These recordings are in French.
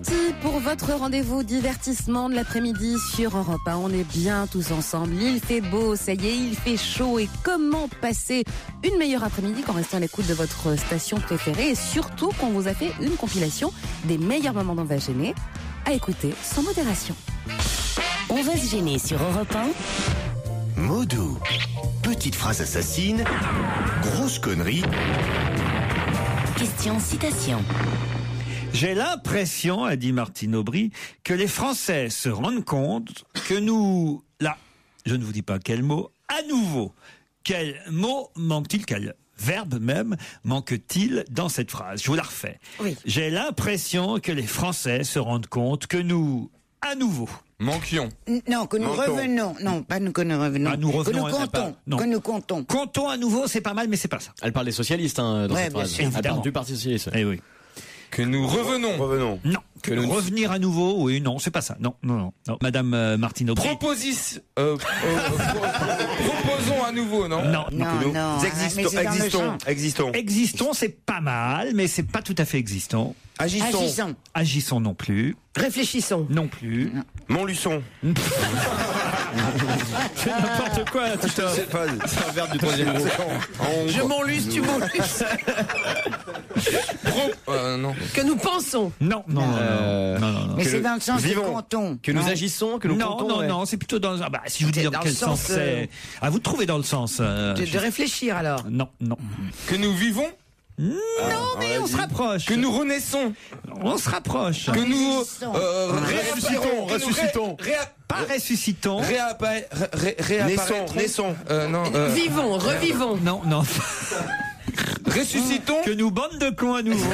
parti pour votre rendez-vous divertissement de l'après-midi sur Europe 1. On est bien tous ensemble. Il fait beau, ça y est, il fait chaud. Et comment passer une meilleure après-midi qu'en restant à l'écoute de votre station préférée et surtout qu'on vous a fait une compilation des meilleurs moments d'On va se gêner à écouter sans modération. On va se gêner sur Europe 1. Mots doux. Petite phrase assassine. Grosse connerie. Question citation. J'ai l'impression, a dit Martine Aubry, que les Français se rendent compte que nous, là, je ne vous dis pas quel mot, à nouveau, quel mot manque-t-il, quel verbe même manque-t-il dans cette phrase? Je vous la refais. Oui. J'ai l'impression que les Français se rendent compte que nous, à nouveau, Manquions. Non, que nous Manquons. revenons. Non, pas que nous revenons. Ah, nous que revenons, nous elle n'a comptons. pas- non. Que nous comptons. comptons à nouveau, c'est pas mal, mais c'est pas ça. Elle parle des socialistes dans Ouais, cette bien phrase. sûr. Elle parle Évidemment. du Parti socialiste. Eh oui. Que nous revenons. Revenons. Non. Que nous- revenir à nouveau, oui, non, c'est pas ça. Non. Madame Martine Aubry. Proposons à nouveau, non? Non. Non, non. Nous mais c'est dans le champ. Existons. Existons, c'est pas mal, mais c'est pas tout à fait existant. Agissons. Agissons non plus. Réfléchissons. Non plus. Montluçon. C'est n'importe quoi, là, tout à C'est pas. C'est un verbe du troisième groupe. Je m'enluce, tu m'enluces. Non. Que nous pensons. Non. Non. Mais c'est dans le sens du vivons. canton. Que nous Non. agissons, que nous comptons. ouais. Non, c'est plutôt dans. Ah bah, si je vous dis C'est dans dans quel le sens sens, c'est. À vous de trouver dans le sens. De réfléchir alors. Non. Que nous vivons. Non, mais on se rapproche. Que nous renaissons. On se rapproche. Que nous Ressuscitons, ressuscitons. Pas ressuscitons. Naissons. Non. Vivons, revivons. Non. Ressuscitons. Que nous bande de cons à nouveau.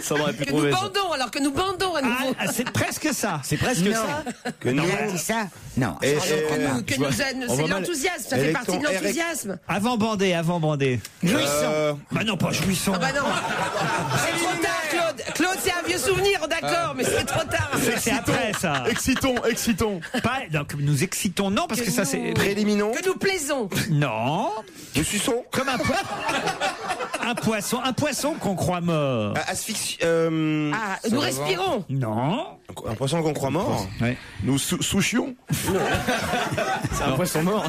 Ça aurait pu Que nous trouver. ça. bandons, alors que nous bandons à nouveau. C'est presque ça. C'est presque Non. ça. Que nous. Elle a dit ça? Non. Et- Que nous c'est l'enthousiasme, ça fait partie de l'enthousiasme. Avant bandé. Jouissons. Bah non, pas jouissons. Ah bah non. C'est trop tard, Claude. Claude, c'est un vieux souvenir, d'accord, mais c'est trop tard. C'est après ça. Excitons. Pas, donc nous excitons, non, parce que ça c'est. Préliminons. Que nous plaisons. Non. Nous suçons. Comme un poisson qu'on croit mort. Asphyxie. Ah, nous respirons. Non. Un poisson qu'on croit mort. Ouais. Nous souchions. C'est un poisson mort.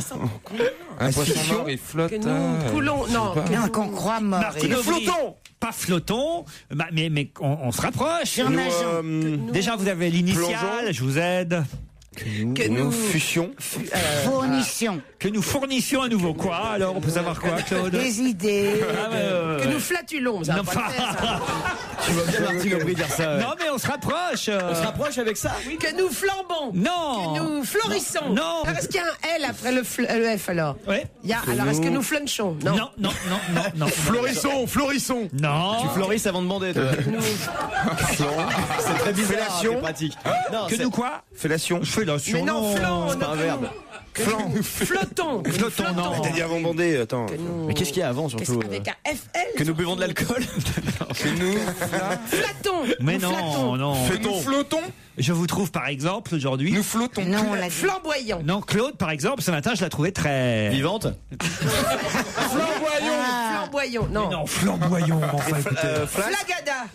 Un poisson mort, il flotte. Que nous coulons. Non. Non, qu'on croit mort. Martine Nous Aubry. flottons. Pas flottons, mais on se rapproche. Surnageons. Déjà, vous avez l'initiale, Plongeons. je vous aide. Que nous fussions. Fournissions. Que nous fournissions à nouveau quoi? Alors, on peut savoir quoi, Claude? Des idées. que nous flatulons. Ça va Non, pas le faire, ça. Tu vois bien Martine Aubry dire ça. ouais. Non, mais on se rapproche. On se rapproche avec ça. Que nous flambons. Non. Que nous florissons. Non. Alors, est-ce qu'il y a un L après le F alors? Ouais. Alors, est-ce que nous flunchons? Non. Florissons. Non. Tu florisses avant de bander. toi. C'est très bizarre. Fellation. C'est pratique. Non, Que c'est- nous quoi? Fellation. Fellation. Mais non, flan, c'est pas un verbe. Flottons. Que nous Flottons, non. flottons. T'as dit avant bandé, attends. Que nous- Mais qu'est-ce qu'il y a avant Qu'est-ce surtout avec un FL? Que nous buvons de l'alcool. Que nous. Flattons. Mais Nous flattons. non. Que nous flottons. Je vous trouve par exemple aujourd'hui. Nous flottons. Non, on l'a dit. Flamboyant. Non, Claude, par exemple, ce matin, je la trouvais très. Vivante. Flamboyant. Flamboyant. Non. Non, flamboyant. Enfin, écoutez. Flagada.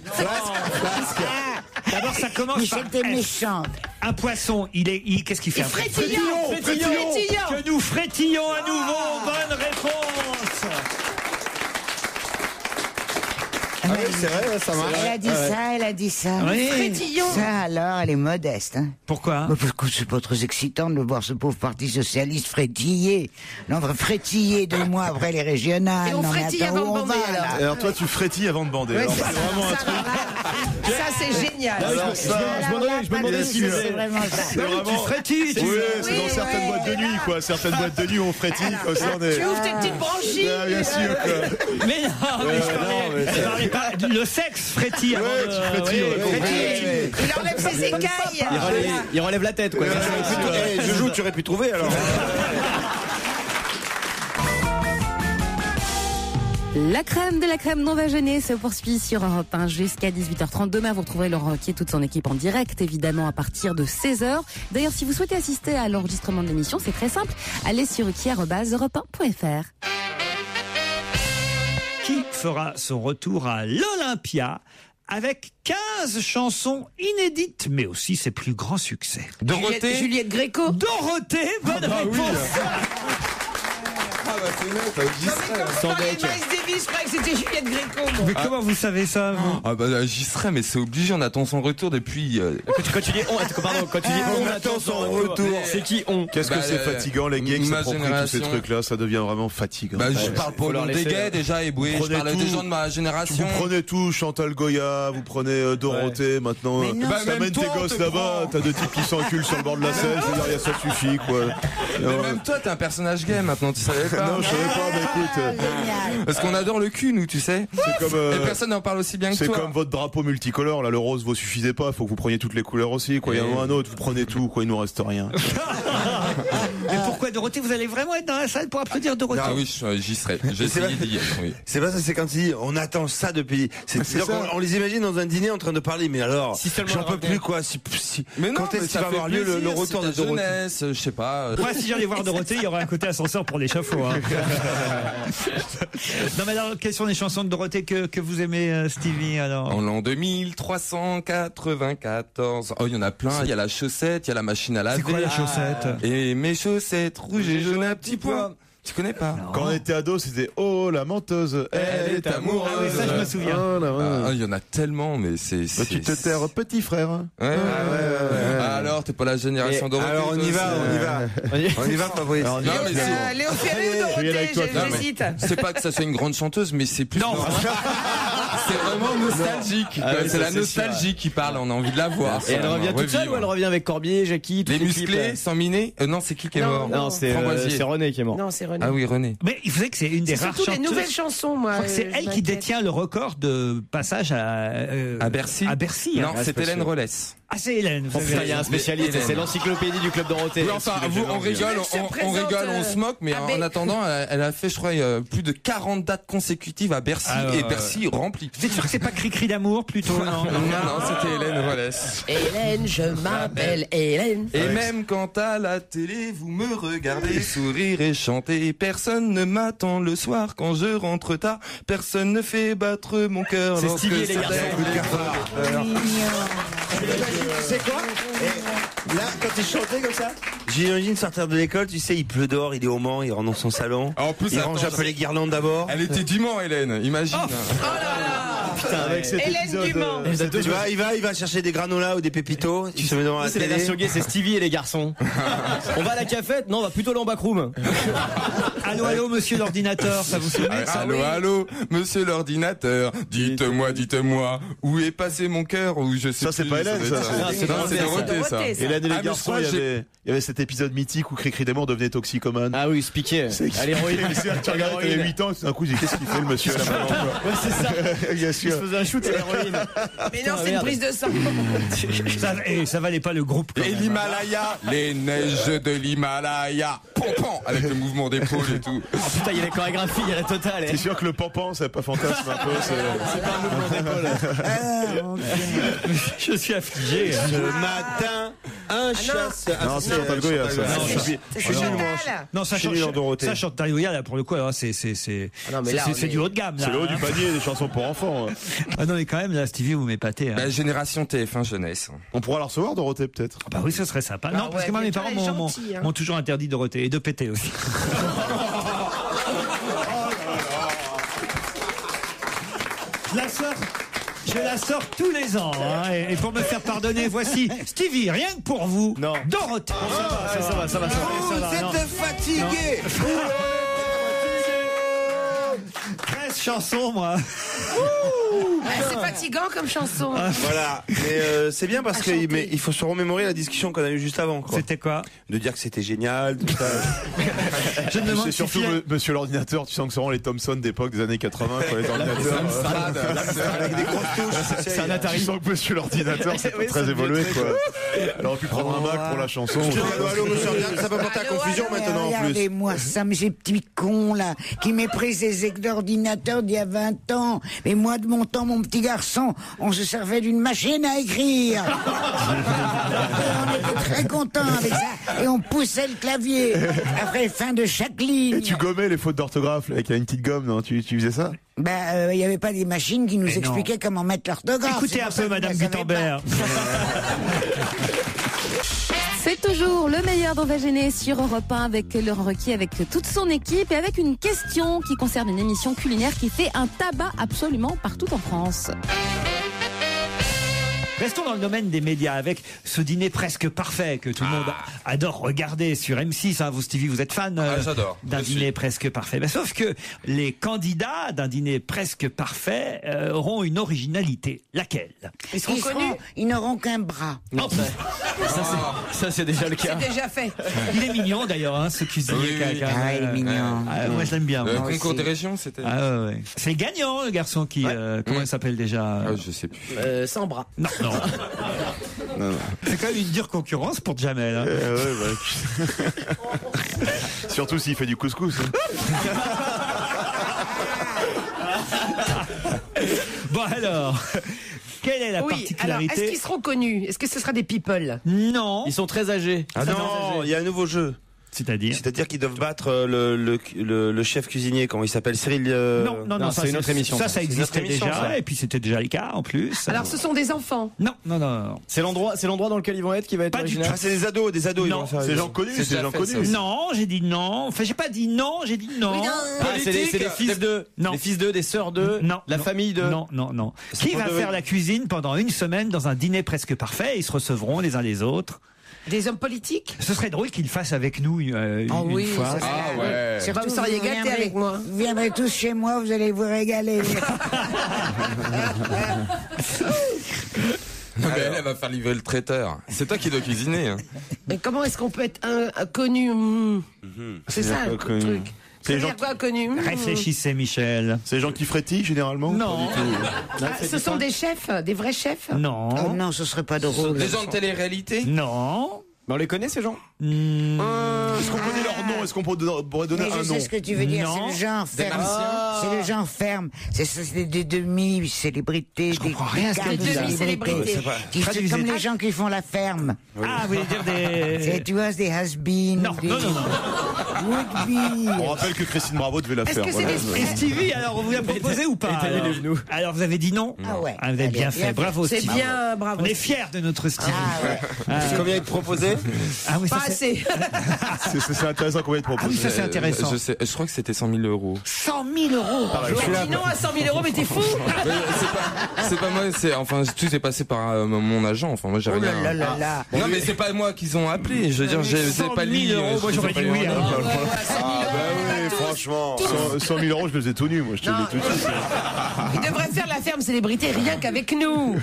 D'abord, ça commence Mais par c'était F. méchant. Un poisson, qu'est-ce qu'il fait? Et un poisson frétillant. Frétillant. Que nous frétillons à nouveau. Bonne réponse. Ah oui, c'est vrai, ça marche. Elle a dit ça. Oui. Frétillant. Ça, alors, elle est modeste. Hein. Pourquoi? Parce que c'est pas très excitant de voir ce pauvre parti socialiste frétiller. Non, frétiller 2 mois après les régionales. Et on Non, mais frétille attends, avant où de on bander, va, là alors. Alors toi, tu frétilles avant de bander. Alors, c'est c'est vraiment un truc. Ça, c'est génial. Je me demandais si c'est vraiment ça. C'est vraiment. Tu frétilles, tu Oui, veux. c'est dans certaines ouais. boîtes de nuit, quoi. Certaines boîtes de nuit, on frétille, comme ça, on est. Tu ouvres tes petites branchies. Ah, bien sûr, quoi. Mais non, mais je parlais pas. Le sexe frétille avant Ouais, de. tu frétilles, ouais. frétille. Il enlève ses écailles. Il relève la tête quoi. Joujou, tu aurais pu trouver alors. La crème de la crème d'On va gêner se poursuit sur Europe 1 jusqu'à 18h30. Demain, vous retrouverez Laurent Ruquier et toute son équipe en direct, évidemment, à partir de 16h. D'ailleurs, si vous souhaitez assister à l'enregistrement de l'émission, c'est très simple. Allez sur ruquier@europe1.fr. Qui fera son retour à l'Olympia avec 15 chansons inédites, mais aussi ses plus grands succès. Dorothée. Juliette Gréco. Dorothée, bonne réponse. Ah bah c'est net, j'y serais. Quand je parlais de Miles Davis, je croyais que c'était Juliette Gréco. Moi. Mais comment vous savez ça, vous? Ah bah j'y serais, mais c'est obligé, on attend son retour depuis... Quand tu dis on attend son retour, c'est qui on? Qu'est-ce que c'est fatigant, les gays qui ma s'approprient tous ces génération. trucs-là, ça devient vraiment fatigant. Bah je parle pour leur des laisser, gays déjà, Eboué, je Prenez parle des tout. gens de ma génération. Vous prenez tout, Chantal Goya, vous prenez Dorothée, maintenant. Mais non, Bah, ça même mène toi, tes on gosses te là-bas, prend. t'as deux types qui s'enculent sur le bord de la Seine, je veux dire, ça suffit, quoi. Mais même toi, t'es un personnage gay maintenant, tu savais pas? Non, je savais pas, mais écoute, Parce qu'on adore le cul, nous, tu sais. c'est comme, Et personne n'en parle aussi bien que c'est toi. comme votre drapeau multicolore, là, le rose vous suffisait pas, faut que vous preniez toutes les couleurs aussi, quoi. Il y en a un autre, vous prenez tout, quoi, il nous reste rien. Mais pourquoi Dorothée? Vous allez vraiment être dans la salle pour applaudir Dorothée? Ah oui, j'y serais. J'ai essayé d'y être, oui. C'est pas ça, c'est quand il dit on attend ça depuis. C'est-à-dire qu'on les imagine dans un dîner en train de parler, mais alors, Si seulement j'en le peux revenait. plus quoi. Mais non, quand est-ce mais qu'il ça va fait avoir lieu le plaisir, retour c'est de ta Dorothée? jeunesse, je sais pas. Moi, si j'allais voir Dorothée, il y aurait un côté ascenseur pour l'échafaud. Hein. Non, mais alors, quelles sont les chansons de Dorothée que vous aimez, Stevie, alors? En l'an 2394. Oh, il y en a plein. Il y a la chaussette, il y a la machine à laver. C'est quoi la chaussette? Et mes chaussettes rouges et jaunes à petits pois. Tu connais pas? Quand on était ado, c'était oh la menteuse, Elle est amoureuse. Ah oui, ça, je me souviens. Oh, là, ouais. Ah, il y en a tellement, mais c'est. Bah, tu te taires, petit frère. Ouais. Ah, alors, t'es pas la génération Dorothée. Alors on y va, on y va, Fabrice. Non, mais c'est. Léo Ferré ou Je vais y aller Dorothée, avec toi, Non, mais j'hésite. c'est pas que ça soit une grande chanteuse, mais c'est plus. Non. C'est vraiment nostalgique. Ah oui, c'est ça, la c'est nostalgie qui parle. On a envie de la voir. Et elle revient toute seule ou elle revient avec Corbier, Jackie, toute Les l'équipe, musclés, sans miner. Non, c'est qui est Non, mort? Non, c'est Framboisier. René qui est mort. Non, c'est René. Ah oui, René. Mais il faisait que c'est une des C'est rares surtout les chanteuses. nouvelles chansons, moi. Je crois que c'est elle qui détient le record de passage À Bercy. À Bercy. Non, hein. c'est Hélène Rollès. Ah, c'est Hélène. vous Oh putain, avez il y a un raison. spécialiste, Hélène. c'est l'encyclopédie du club Dorothée. Oui, enfin, on rigole, Je on présente, rigole, on se moque, mais à en Bé- attendant, elle a fait, je crois, plus de 40 dates consécutives à Bercy, Ah, et ouais, Bercy rempli. Vous êtes sûr que c'est pas Cri-Cri d'amour, plutôt, non? Non, c'était Hélène Rollès. Hélène, je m'appelle Hélène. Et même quand à la télé, vous me regardez sourire et chanter, personne ne m'attend le soir quand je rentre tard, personne ne fait battre mon cœur. C'est lorsque Stevie et les ça garçons. fait C'est quoi Là, quand il chantait comme ça, j'imagine sortir de l'école, tu sais, il pleut dehors, il est au Mans, il rentre dans son salon. En plus, Il attends, range un peu les guirlandes d'abord. Elle était du Mans, Hélène, imagine. Putain, avec cette Hélène Dumont. Tu vois, il va chercher des granolas ou des pépitos, il se met devant la C'est la télé. version gay, c'est Stevie et les garçons. On va à la cafette? Non, on va plutôt aller en backroom. Allô, allô, monsieur l'ordinateur, ça vous souvient de ça? Allô, allô, monsieur l'ordinateur, dites-moi, où est passé mon cœur, ou je sais Ça, c'est plus, pas Hélène, doit ça. être Non, c'est Non, c'est Dorothée, Dorothée, ça. Dorothée, ça. Hélène et les Ah, mais je garçons, crois il que y avait cet épisode mythique où Cri-Cri d'amour devenait toxicomane. Ah oui, Spiquet. À l'héroïne. Tu regardes, t'avais 8 ans, tout d'un coup, qu'est-ce qu'il fait le monsieur là maintenant, quoi. Ouais, c'est ça. Bien Il sûr. se faisait un shoot à l'héroïne. Mais non, c'est une merde. prise de sang. Ça valait pas le groupe. quand Et même. l'Himalaya, les neiges de l'Himalaya, pom avec le mouvement d'épaule et tout. Oh putain, il y a la chorégraphie, il y a la totale. C'est sûr que le pampan, c'est pas fantasme un peu. C'est pas un mouvement d'épaule. Je suis affligé. Ce matin, un chasse. Non, c'est Chantal Goya, ça. Non, Je suis- C'est je suis nul, moi. Chantal. Non, ça Je suis nul en change. Dorothée. Ça chante Goya, là, pour le coup, alors, c'est non, mais là, on c'est est- du haut de gamme, là. C'est le haut du hein. panier des chansons pour enfants. Ah non, mais quand même, là, Stevie, vous m'épatez. Hein. Bah, génération TF1 jeunesse. On pourra la recevoir, Dorothée, peut-être. Bah oui, ce serait sympa. Ah Non, parce ouais, que moi, mes mais parents toi, elle est m'ont gentille, hein. m'ont toujours interdit Dorothée et de péter aussi. Je la sors tous les ans. Hein, et pour me faire pardonner, voici Stevie, rien que pour vous. Non. Dorothée. Ça va. Vous êtes fatigué. 13 chansons, moi. C'est fatigant comme chanson. Voilà, mais c'est bien parce qu'il faut se remémorer la discussion qu'on a eue juste avant, quoi. C'était quoi? De dire que c'était génial, tout ça. Je me demande C'est si surtout Phil- monsieur l'ordinateur, tu sens que c'est vraiment les Thomson d'époque des années 80, quoi, les ordinateurs. Avec des grosses touches. C'est un Tu Atari. sens que monsieur l'ordinateur, c'est pas Oui, très ça évolué, devient quoi. Elle aurait pu prendre un Mac pour la chanson. Allô, monsieur ordinateur, ça peut porter à Allô, confusion allô, maintenant, en Regardez-moi ça, mais ces petits cons là, qui méprisent les d'ordinateur d'il y a 20 ans. Mais moi, de mon temps, mon petit garçon, on se servait d'une machine à écrire. On était très contents avec ça. Et on poussait le clavier. Après, fin de chaque ligne. Et tu gommais les fautes d'orthographe avec une petite gomme, non? Tu faisais ça? Ben, il n'y avait pas des machines qui nous expliquaient comment mettre l'orthographe. Écoutez un peu, Madame Gutenberg. C'est toujours le meilleur d'On va gêner sur Europe 1 avec Laurent Ruquier, avec toute son équipe et avec une question qui concerne une émission culinaire qui fait un tabac absolument partout en France. Restons dans le domaine des médias avec ce dîner presque parfait que tout le monde adore regarder sur M6. Hein. Vous, Stevie, vous êtes fan d'un dîner presque parfait. Ben, sauf que les candidats d'un dîner presque parfait auront une originalité. Laquelle? Ils n'auront qu'un bras. Non, ça c'est déjà le cas. C'est déjà fait. Il est mignon d'ailleurs, hein, ce cuisinier. Ah, il est mignon. Moi, je l'aime bien. Le concours des régions, c'était. Ouais. C'est gagnant, le garçon qui. Comment il s'appelle déjà? Je sais plus. Sans bras. Non. C'est quand même une dure concurrence pour Jamel. Hein. Surtout s'il fait du couscous. Bon alors, quelle est la particularité? Alors, est-ce qu'ils seront connus? Est-ce que ce sera des people? Non. Ils sont très âgés. Ah non, il y a un nouveau jeu. C'est-à-dire qu'ils doivent battre le chef cuisinier, comment il s'appelle, Cyril. Non, c'est une autre émission. Ça existait déjà, et puis c'était déjà le cas en plus. Alors ce sont des enfants? Non. C'est l'endroit dans lequel ils vont être qui va être original. Ah, c'est des ados. Ils vont faire. C'est des gens connus, c'est des gens connus. Non, j'ai dit non. Enfin, j'ai pas dit non, j'ai dit non. C'est des fils d'eux. Les fils d'eux, des sœurs d'eux. La famille d'eux. Non. Qui va faire la cuisine pendant une semaine dans un dîner presque parfait? Ils se recevront les uns les autres. Des hommes politiques? Ce serait drôle qu'ils le fassent avec nous une fois. Ah ouais. Surtout, vous seriez gâtés avec moi. Vous viendrez tous chez moi, vous allez vous régaler. Non, mais elle va faire livrer le traiteur. C'est toi qui dois cuisiner. Hein. Mais comment est-ce qu'on peut être connu? C'est ça le truc. C'est gens quoi connu? Réfléchissez, Michel. C'est les gens qui frétillent généralement? Non. Ce sont des chefs, des vrais chefs? Non. Oh non, ce serait pas drôle. Des gens de télé-réalité? Non. Mais on les connaît ces gens? Est-ce qu'on connaît leur nom? Est-ce qu'on pourrait donner un nom? Je sais ce que tu veux dire, c'est le genre ferme. C'est le genre ferme. C'est des demi-célébrités. Je comprends rien à ce que des demi-célébrités. Comme les gens qui font la ferme. Ah, vous voulez dire des... Tu vois, des has-beens. Non. On rappelle que Christine Bravo devait la faire. Et Stevie, alors, on vous l'a proposé ou pas? Alors, vous avez dit non? Ah ouais. Vous avez bien fait. Bravo, Stevie. C'est bien, bravo. On est fiers de notre Stevie. Combien est proposé? Ah oui, pas assez. C'est intéressant combien de proposé. Ah oui, ça c'est intéressant. Je crois que c'était 100 000 euros. 100 000 euros. Dis non à 100 000 euros, mais t'es fou. C'est pas moi, tout s'est passé par mon agent. Enfin, moi j'ai rien. Non, mais c'est pas moi qu'ils ont appelé. Je veux dire, c'est pas lui. 100 000 euros, moi j'aurais dit oui. Oui, franchement. 100 000 euros, je le faisais tout nu, moi, je te le dis tout de suite. Il devrait faire la ferme célébrité rien qu'avec nous.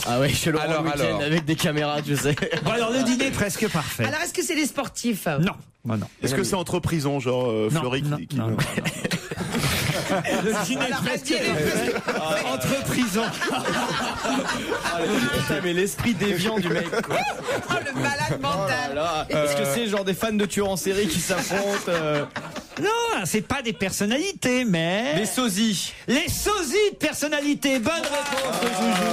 Ah ouais, chez Laurent le week-end avec des caméras, tu sais. Bon, alors le dîner est presque parfait. Alors est-ce que c'est des sportifs? Non. Est-ce que c'est entre prisons, genre Fleury qui non. Le dîner est presque entre prisons. Mais l'esprit déviant du mec, quoi. Oh, le malade mental. Est-ce que c'est genre des fans de tueurs en série qui s'affrontent? Non, c'est pas des personnalités, mais... Des sosies. Les sosies de personnalités. Bonne réponse de Joujou.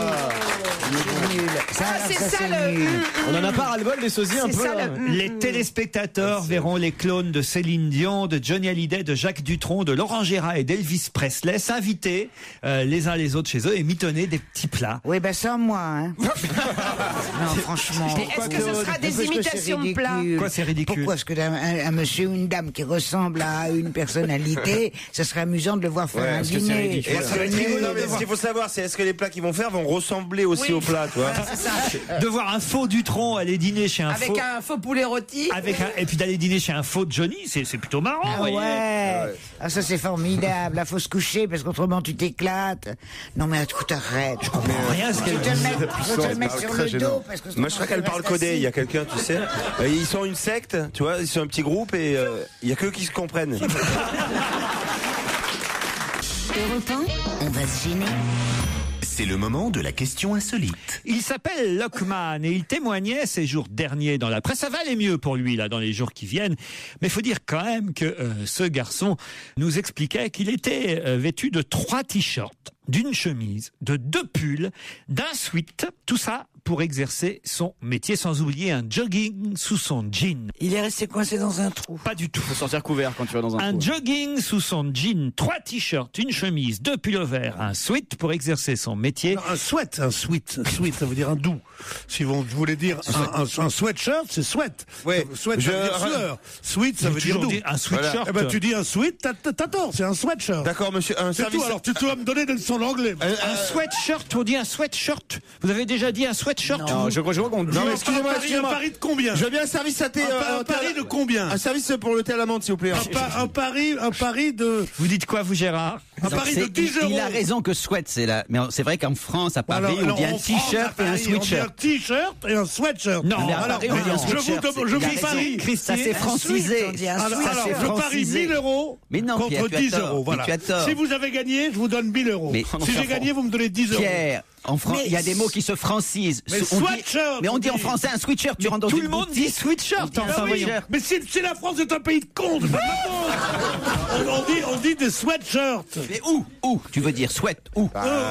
C'est ça le... On en a pas ras-le-bol des sosies un peu là. Les téléspectateurs verront les clones de Céline Dion, de Johnny Hallyday, de Jacques Dutronc, de Laurent Gérard et d'Elvis Presley s'inviter les uns les autres chez eux et mitonner des petits plats. Oui, ben sans moi, hein. Non, franchement. Est-ce que ce sera des imitations de plats? Quoi, c'est ridicule? Pourquoi est-ce qu'un monsieur ou une dame qui ressemble à une personnalité, ce serait amusant de le voir faire un dîner? Non, mais ce qu'il faut savoir, c'est est-ce que les plats qu'ils vont faire vont ressembler aussi aux plats, tu vois? C'est ça. De voir un faux Dutronc aller dîner chez un avec un faux poulet rôti. Et puis d'aller dîner chez un faux Johnny, c'est plutôt marrant. Ah ouais. Ah, ça c'est formidable. Là, faut se coucher parce qu'autrement tu t'éclates. Non mais écoute, arrête. Je comprends rien ce qu'elle dit. Faut te le mettre sur le dos parce que moi je crois qu'elle parle codé. Il y a quelqu'un, tu sais. Ils sont une secte, tu vois. Ils sont un petit groupe et il y a qu'eux qui se comprennent. Europe 1, on va se gêner. C'est le moment de la question insolite. Il s'appelle Lockman et il témoignait ces jours derniers dans la presse. Ça va aller mieux pour lui là dans les jours qui viennent. Mais il faut dire quand même que ce garçon nous expliquait qu'il était vêtu de 3 t-shirts, d'une chemise, de 2 pulls, d'un sweat. Tout ça pour exercer son métier, sans oublier un jogging sous son jean. Il est resté coincé dans un trou. Pas du tout. Faut sortir couvert quand tu vas dans un trou. Un jogging sous son jean, 3 t-shirts, une chemise, 2 pullovers, un sweat pour exercer son métier. Non, un sweat, ça veut dire un doux. Si vous voulez dire un sweatshirt, c'est sweat. Ouais. Sweat, ça veut dire sueur. Sweat, ça veut dire doux. Un sweatshirt. Voilà. Eh ben, tu dis un sweat, t'as tort, c'est un sweatshirt. D'accord, monsieur. C'est tout, alors tu dois me donner des leçons d'anglais. Un sweatshirt, on dit un sweatshirt. Vous avez déjà dit un sweatshirt? Non, je crois qu'on dit. Non, mais excusez-moi. Un pari de combien? Je veux bien un service à thé. Un pari de combien? Un service pour le thé à la menthe, s'il vous plaît. Un pari de... Vous dites quoi, vous, Gérard? Un pari de 10 euros. Il a raison que sweat, c'est là. Mais c'est vrai qu'en France, à Paris, on dit un t-shirt et un sweatshirt. On dit un t-shirt et un sweatshirt. Non, alors, je vous parie. Ça s'est francisé. Alors, je parie 1000 euros contre 10 euros. Voilà. Si vous avez gagné, je vous donne 1000 euros. Si j'ai gagné, vous me donnez 10 euros. Pierre, en France, il y a des mots qui se francisent. Mais on dit en français un sweatshirt, tu rentres dans tout le monde dit sweatshirt. Mais si la France est un pays de cons, on dit des sweatshirts. Mais où tu veux dire sweat, où partout,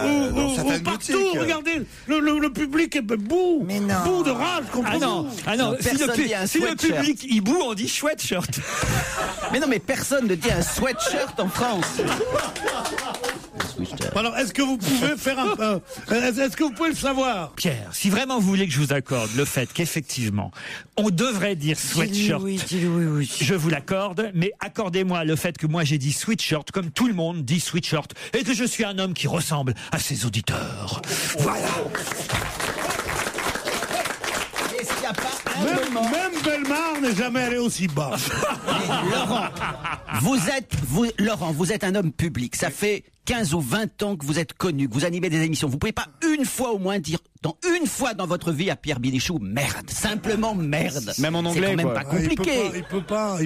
regardez, le public est bout de rage contre vous. Ah non, si le public il boue, on dit sweatshirt. Mais non, mais personne ne dit un sweatshirt en France. Alors, est-ce que vous pouvez faire est-ce que vous pouvez le savoir? Pierre, si vraiment vous voulez que je vous accorde le fait qu'effectivement, on devrait dire sweatshirt, oui. je vous l'accorde, mais accordez-moi le fait que moi j'ai dit sweatshirt comme tout le monde dit sweatshirt et que je suis un homme qui ressemble à ses auditeurs. Voilà. Même Bellemare n'est jamais allé aussi bas. Laurent, vous êtes un homme public. Ça fait 15 ou 20 ans que vous êtes connu, que vous animez des émissions. Vous pouvez pas une fois au moins dire, une fois dans votre vie à Pierre Bénichou, merde. Simplement merde. Même en anglais, c'est quand même pas compliqué. Il peut pas.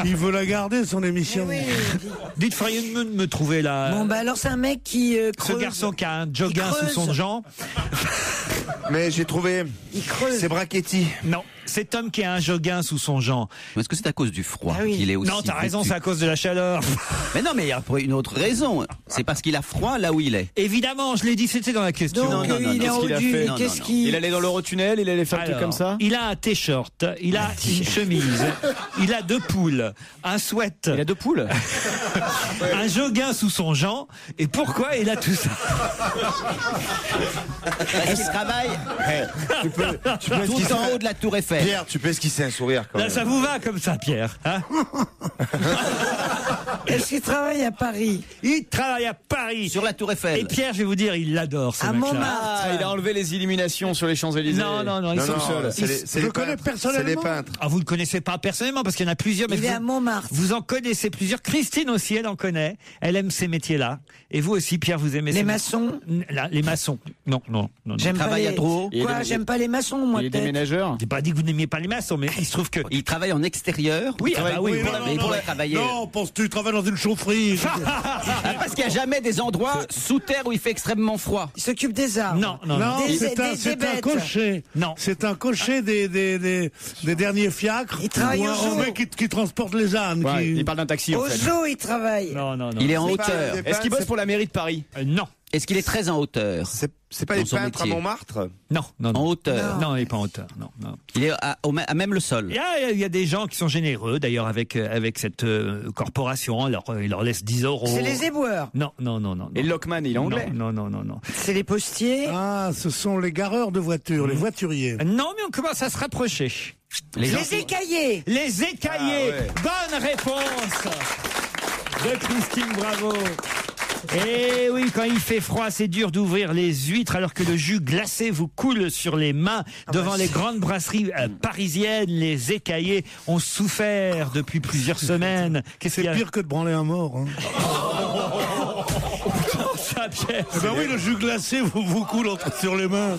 Il veut la garder, son émission. Dites, feriez-vous me trouver là. Bon, alors c'est un mec qui ce garçon qui a un jogging sous son jean. Mais j'ai trouvé. C'est Brachetti. Non, cet homme qui a un jogging sous son jean. Est-ce que c'est à cause du froid qu'il est aussi? Non, t'as raison, c'est à cause de la chaleur. Mais non, mais il y a une autre raison. C'est parce qu'il a froid là où il est. Évidemment, je l'ai dit, c'était dans la question. Donc, il est en haut du... Qu'est-ce qu'il... Il allait dans l'Eurotunnel, il allait faire un truc comme ça? Il a un t-shirt, il a une chemise, il a 2 poules, un sweat. Il a 2 poules? Un jogging sous son jean. Et pourquoi il a tout ça? Parce qu'il travaille Tu peux tout en haut de la Tour Eiffel. Pierre, tu peux esquisser un sourire quand même. Là, ça vous va comme ça, Pierre, hein? Est-ce qu'il travaille à Paris? Il travaille à Paris. Sur la Tour Eiffel. Et Pierre, je vais vous dire, il l'adore, ce mec-là. Montmartre. Il a enlevé les illuminations sur les Champs-Élysées. Non, ils sont seuls. Je le connais personnellement. C'est les peintres. Ah, vous le connaissez pas personnellement parce qu'il y en a plusieurs. Mais Il est à Montmartre. Vous en connaissez plusieurs. Christine aussi, elle en connaît. Elle aime ces métiers-là. Et vous aussi, Pierre, vous aimez les maçons? Les maçons. Non. J'aime pas travaille à trop. Quoi? J'aime pas les maçons, moi, Il est peut-être. déménageur. J'ai pas dit que vous n'aimiez pas les maçons, mais il se trouve que... Il travaille en extérieur. Oui, il pourrait travailler. Non, penses-tu travailles dans une chaufferie? Parce qu'il n'y a jamais des endroits sous terre où il fait extrêmement froid. Il s'occupe des arbres. Non. C'est un cocher. Non. C'est un cocher des derniers fiacres. Il travaille au zoo. Un mec qui transporte les ânes. Ouais, il parle d'un taxi en Au fait. zoo, il travaille. Non. Il est en hauteur. Est-ce qu'il bosse pour la mairie de Paris? Non. Est-ce qu'il est très en hauteur? C'est pas les peintres à Montmartre? Non. En hauteur. Non, il n'est pas en hauteur. Non. Il est à même le sol. Il y a des gens qui sont généreux, d'ailleurs, avec cette corporation. Il leur laisse 10 euros. C'est les éboueurs. Non. Et Lockman, il est anglais? Non. C'est les postiers. Ah, ce sont les gareurs de voitures, les voituriers. Non, mais on commence à se rapprocher. Les écaillés. Les écaillés. Bonne réponse de Christine Bravo. Et oui, quand il fait froid, c'est dur d'ouvrir les huîtres alors que le jus glacé vous coule sur les mains. Devant les grandes brasseries parisiennes, les écaillés ont souffert depuis plusieurs semaines. C'est pire que de branler un mort. Hein. Ça Pierre. Eh ben oui, le jus glacé vous coule sur les mains.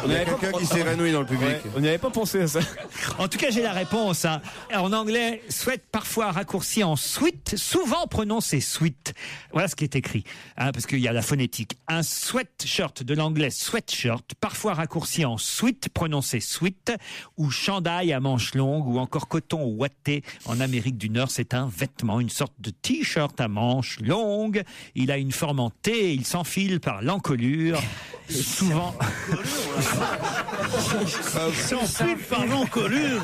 Il y a quelqu'un qui s'est évanoui dans le public. Ouais, on n'y avait pas pensé à ça. En tout cas, j'ai la réponse. Hein. En anglais, sweat parfois raccourci en sweat, souvent prononcé sweat. Voilà ce qui est écrit, hein, parce qu'il y a la phonétique. Un sweatshirt de l'anglais sweatshirt, parfois raccourci en sweat, prononcé sweat, ou chandail à manches longues, ou encore coton ouaté en Amérique du Nord. C'est un vêtement, une sorte de t-shirt à manches longues. Il a une forme en T, il s'enfile par l'encolure. Souvent. S'enfile par l'encolure.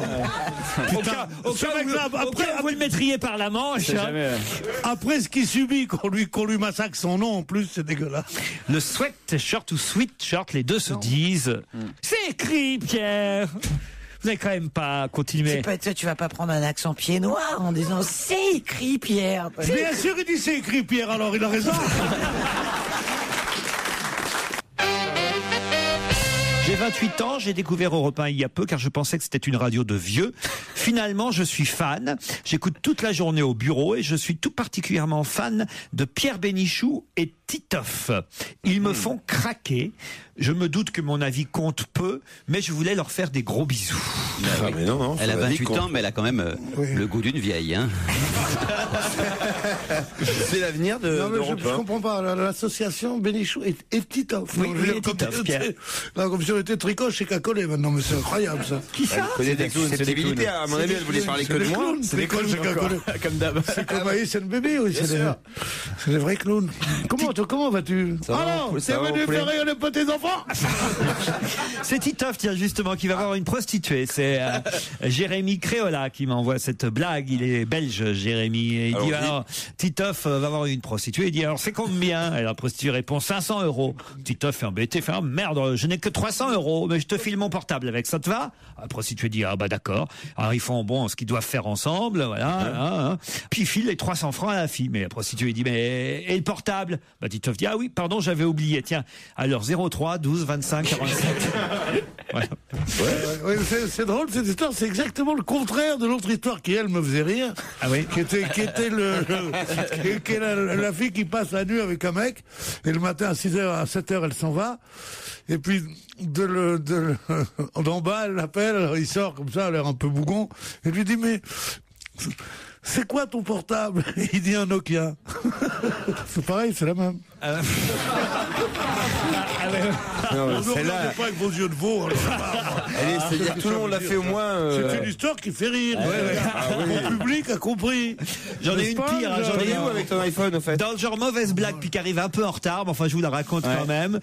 Au cas où vous le mettriez par la manche. Hein. Après ce qu'il subit, qu'on lui massacre son nom en plus, c'est dégueulasse. Le sweatshirt ou sweatshirt, les deux se disent. C'est écrit, Pierre. Vous n'avez quand même pas continué. C'est pas toi, tu vas pas prendre un accent pied noir en disant c'est écrit, Pierre. Bien sûr, il dit c'est écrit, Pierre, alors il a raison. J'ai 28 ans, j'ai découvert Europe 1 il y a peu car je pensais que c'était une radio de vieux. Finalement, je suis fan. J'écoute toute la journée au bureau et je suis tout particulièrement fan de Pierre Bénichou et Titoff. Ils me font craquer. Je me doute que mon avis compte peu, mais je voulais leur faire des gros bisous. Ah, mais non, elle a 28 ans, mais elle a quand même le goût d'une vieille. Hein. C'est l'avenir de. Non, mais je comprends pas. L'association Bénichou et Titoff. Oui, Titoff, Pierre. Là, comme si on était tricot chez Cacolé maintenant, mais c'est incroyable ça. Qui ça? Elle connaît des susceptibilités, à mon avis, elle voulait parler que de moi. C'est des clowns chez Cacolé. Comme d'hab. C'est comme Aïs Bébé, oui, c'est des vrais clowns. Comment vas-tu? Ah non, c'est venu faire rire pas tes enfants. C'est Titoff, tiens, justement, qui va voir une prostituée. C'est Jérémy Créola qui m'envoie cette blague. Il est belge, Jérémy. Et il dit, alors, Titoff va voir une prostituée. Il dit, alors, c'est combien? Et la prostituée répond 500 €. Titoff est embêté, fait, merde, je n'ai que 300 €, mais je te file mon portable avec, ça te va? La prostituée dit, ah bah d'accord. Alors, ils font, bon, ce qu'ils doivent faire ensemble, voilà. Puis, il file les 300 francs à la fille. Mais la prostituée dit, mais, et le portable? Bah, Titoff dit, ah oui, pardon, j'avais oublié. Tiens, alors, 03 12 25 47. Voilà. Ouais, c'est drôle cette histoire, c'est exactement le contraire de l'autre histoire qui elle me faisait rire. Ah oui. Qui était qui est la fille qui passe la nuit avec un mec et le matin à 6h à 7h elle s'en va et puis d'en bas elle l'appelle, il sort comme ça, elle a l'air un peu bougon et lui dit mais c'est quoi ton portable? Il dit un Nokia. C'est pareil, c'est la même. Non, celle-là, pas avec vos yeux de veau. C'est-à-dire tout le monde l'a fait au moins. C'est une histoire qui fait rire. Mon public a compris. J'en ai une pire. J'en ai où avec ton iPhone, au fait? Dans le genre mauvaise blague, puis qui arrive un peu en retard, mais enfin je vous la raconte quand même.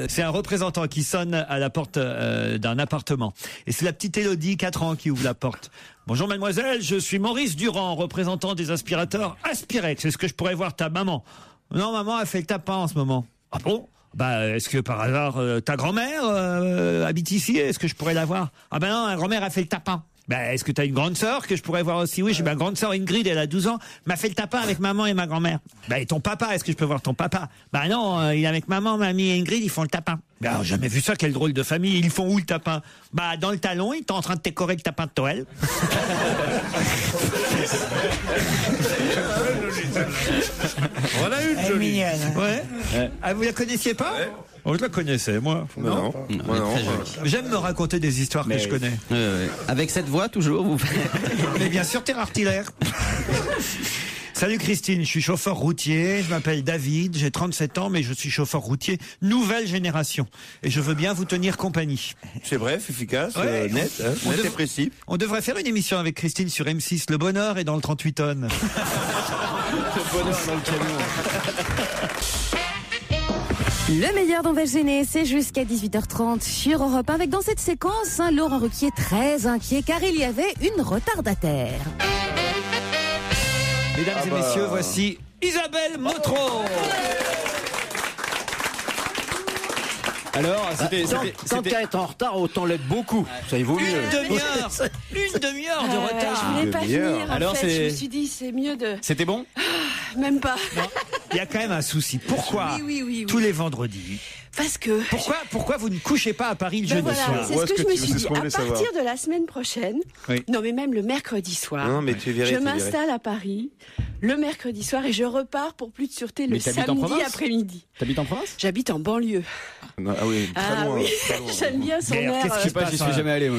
C'est un représentant qui sonne à la porte d'un appartement. Et c'est la petite Élodie, 4 ans, qui ouvre la porte. Bonjour mademoiselle, je suis Maurice Durand, représentant des aspirateurs Aspirex. Est-ce que je pourrais voir ta maman? Non, maman, elle fait le tapin en ce moment. Ah bon? Bah, est-ce que par hasard ta grand-mère habite ici? Est-ce que je pourrais la voir? Ah ben non, la grand-mère a fait le tapin. Bah, est-ce que t'as une grande sœur que je pourrais voir aussi? Oui, j'ai ma grande sœur Ingrid, elle a 12 ans, m'a fait le tapin avec maman et ma grand-mère. Bah, et ton papa, est-ce que je peux voir ton papa? Bah non, il est avec maman, mamie et Ingrid, ils font le tapin. Bah, alors, jamais vu ça, quelle drôle de famille, ils font où le tapin? Bah, dans le talon, ils sont en train de décorer le tapin de Noël. Voilà une jolie. Ouais. Ah, vous la connaissiez pas? Oh, je la connaissais, moi. Non. J'aime me raconter des histoires que je connais. Avec cette voix, toujours, vous faites. Mais bien sûr, terre artillerie. Salut Christine, je suis chauffeur routier, je m'appelle David, j'ai 37 ans, mais je suis chauffeur routier nouvelle génération. Et je veux bien vous tenir compagnie. C'est bref, efficace, net, net et précis. On devrait faire une émission avec Christine sur M6, Le Bonheur est dans le 38 tonnes. Le bonheur dans le camion. Le meilleur d'On va se gêner, c'est jusqu'à 18h30 sur Europe 1 avec dans cette séquence Laurent Ruquier très inquiet car il y avait une retardataire. Mesdames et messieurs, voici Isabelle Motro. Alors, tant qu'à être en retard, autant l'être beaucoup. Ça y vaut mieux. Une demi-heure de retard. Je voulais pas finir. Alors, je me suis dit, c'est mieux de. C'était bon? Même pas. Il y a quand même un souci. Pourquoi oui. tous les vendredis Parce que... Pourquoi vous ne couchez pas à Paris le jeudi soir? C'est ce que je me suis dit. À partir de la semaine prochaine, non mais même le mercredi soir, je m'installe à Paris le mercredi soir et je repars pour plus de sûreté le samedi après-midi. T'habites en province? J'habite en banlieue. Ah oui, très loin. J'aime bien son air. Qu'est-ce qui se passe? J'y suis jamais allé.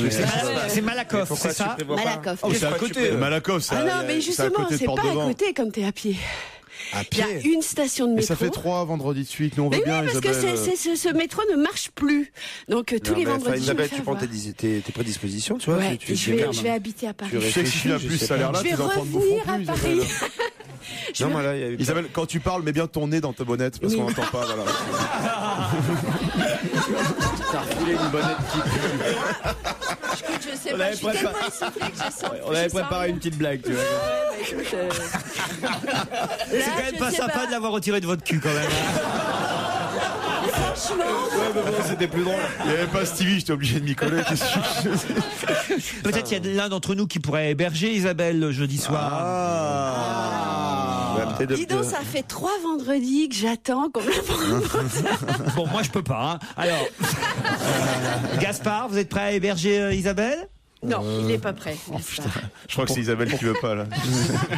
C'est Malakoff, c'est ça? Malakoff. Oh, c'est à côté. Malakoff, ça. Ah non, mais justement, c'est pas à côté comme t'es à pied. Il y a une station de métro. Et ça fait 3 vendredis de suite. Nous, on veut bien, parce Isabelle. que ce métro ne marche plus. Donc, tous les vendredis, Isabelle, tu prends tes prédispositions, tu vois. Ouais, je vais habiter à Paris. Je sais que si tu n'as plus ce salaire-là, tes enfants ne boufferont plus, Isabelle. Non, voilà, Isabelle, quand tu parles, mets bien ton nez dans ta bonnette, parce qu'on n'entend pas, voilà. T'as refilé une bonnette Je sais pas, je suis tellement essoufflée que je sens. On avait préparé une petite blague, tu vois. C'est quand même pas sympa de l'avoir retiré de votre cul, quand même. Franchement. Ouais, mais bon, c'était plus drôle. Il n'y avait pas Stevie, j'étais obligé de m'y coller. Peut-être qu'il y a l'un d'entre nous qui pourrait héberger Isabelle le jeudi soir. Dis donc, ça fait 3 vendredis que j'attends qu'on me prenne. Bon, moi je peux pas. Alors, Gaspard, vous êtes prêt à héberger Isabelle? Non, il n'est pas prêt. Je crois que c'est Isabelle qui veut pas, là.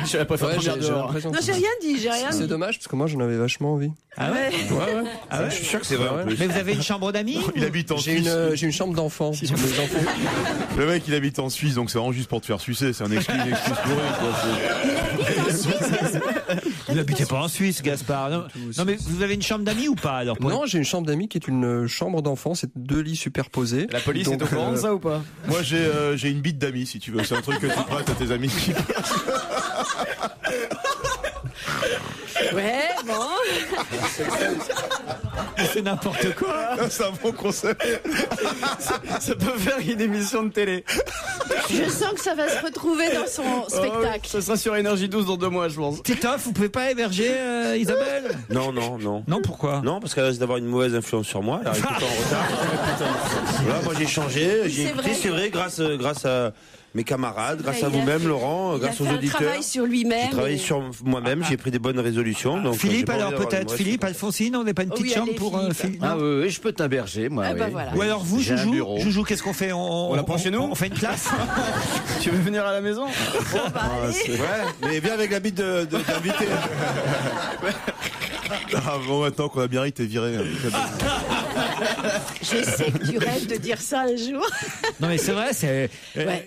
Je pas fait Non, j'ai rien dit, C'est dommage, parce que moi, j'en avais vachement envie. Ah ouais? Ah ouais, je suis sûr que c'est vrai. Mais vous avez une chambre d'amis? Il habite en Suisse. J'ai une chambre d'enfant. Le mec, il habite en Suisse, donc c'est vraiment juste pour te faire sucer. C'est un excuse pour Vous n'habitez pas en Suisse, Gaspard. Non, mais vous avez une chambre d'amis ou pas alors? Non, j'ai une chambre d'amis qui est une chambre d'enfant. C'est 2 lits superposés. La police est au courant de ça ou pas? Moi, j'ai une bite d'amis, si tu veux. C'est un truc que tu prêtes à tes amis. Ouais, bon. C'est n'importe quoi. C'est un bon concept. Ça peut faire une émission de télé. Je sens que ça va se retrouver dans son spectacle. Ça sera sur Énergie 12 dans 2 mois, je pense. Titoff, vous pouvez pas héberger Isabelle? Non. Non, pourquoi? Non, parce qu'elle risque d'avoir une mauvaise influence sur moi. Elle arrive tout le temps en retard. Voilà, moi j'ai changé. J'ai écouté, c'est vrai, grâce à mes camarades, grâce à vous-même, Laurent, grâce aux auditeurs. Il travaille sur lui-même. J'ai travaillé sur moi-même, j'ai pris des bonnes résolutions. Donc, Philippe, alors peut-être, Philippe, Alphonsine, on n'est pas une petite chambre pour Philippe? Ah oui, je peux t'héberger, moi. Bah voilà. Ou alors vous, Joujou, qu'est-ce qu'on fait? On la prend chez nous? On fait une place? Tu veux venir à la maison? Ouais, mais viens avec la bite d'invité. Ah bon, maintenant qu'on a bien ri, t'es viré. Je sais que tu rêves de dire ça un jour. Non mais c'est vrai,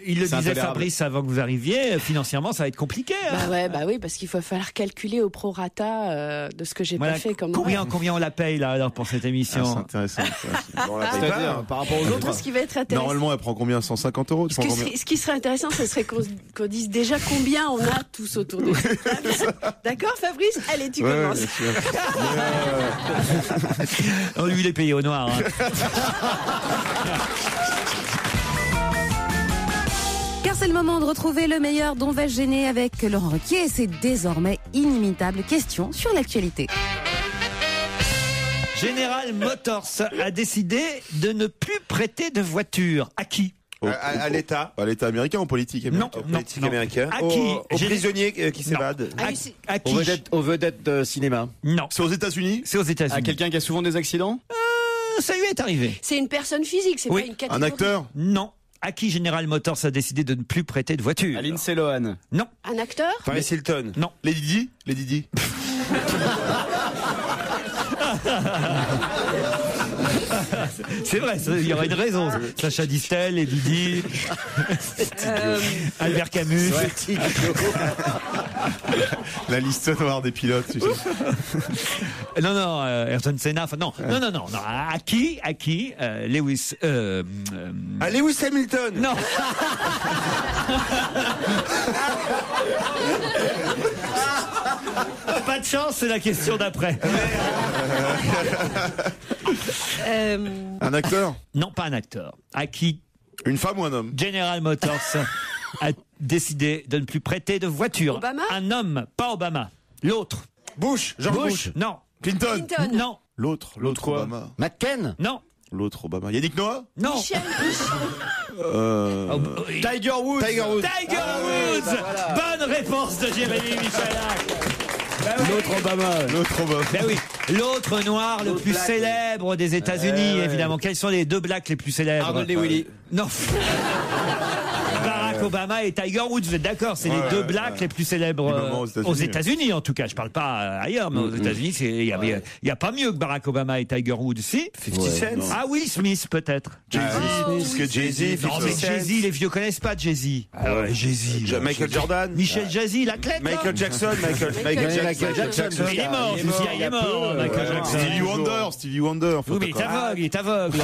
il le disait Fabrice avant que vous arriviez, financièrement ça va être compliqué. Hein. Bah oui, parce qu'il va falloir calculer au prorata de ce que j'ai pas fait comme combien on la paye là alors pour cette émission? C'est intéressant. C'est-à-dire par rapport aux autres. Ce qui va être intéressant. Normalement, elle prend combien? 150 €? Ce qui serait intéressant, ce serait qu'on dise déjà combien on a tous autour de nous. D'accord, Fabrice? Allez, tu commences. Lui, il est payé au noir. Hein. Car c'est le moment de retrouver le meilleur dont va se gêner avec Laurent Ruquier et c'est désormais inimitable question sur l'actualité. General Motors a décidé de ne plus prêter de voiture. À qui? À l'État. À l'État américain ou politique américain? Non, politique américain. À qui? Aux prisonniers qui s'évadent. À qui? Aux vedettes de cinéma. Non. C'est aux États-Unis? C'est aux États-Unis. À quelqu'un qui a souvent des accidents? Ça lui est arrivé. C'est une personne physique, c'est pas une catégorie. Un acteur? Non. À qui General Motors a décidé de ne plus prêter de voiture? À Lindsay Lohan. Non. Un acteur? Paris Hilton. Non. Lady Di? C'est vrai, il y aurait une raison. Sacha Distel, et Didi, Albert Camus. La liste noire des pilotes. Tu sais. Non, Ayrton Senna. Non. À qui Lewis. À Lewis Hamilton. Non. Pas de chance, c'est la question d'après. Un acteur? Non, pas un acteur. À qui? Une femme ou un homme? General Motors a décidé de ne plus prêter de voiture. Obama? Un homme, pas Obama. L'autre. George Bush? Non. Clinton? Non. L'autre Obama. McCain? Non. L'autre Obama. Yannick Noah? Non. Michel. Tiger Woods. Bonne réponse de Jérémy Michalak. L'autre Obama. Ben oui. L'autre noir le plus célèbre des États-Unis, évidemment. Quels sont les 2 blacks les plus célèbres? Arnold et Willy. Non. Barack Obama et Tiger Woods, vous êtes d'accord? C'est les 2 blacks les plus célèbres aux États-Unis, en tout cas. Je parle pas ailleurs, mais aux États-Unis, il y a pas mieux que Barack Obama et Tiger Woods, si? 50 Cent. Ah, Will Smith, peut-être. Jay-Z. Que Jay-Z. Non, mais Jay-Z, les vieux connaissent pas Jay-Z. Jay-Z. Michael Jordan. Michel Jay-Z, l'athlète. Michael Jackson. Michael Jackson. Il est mort, il est mort, Michael Jackson. Stevie Wonder. Oui, mais il est aveugle.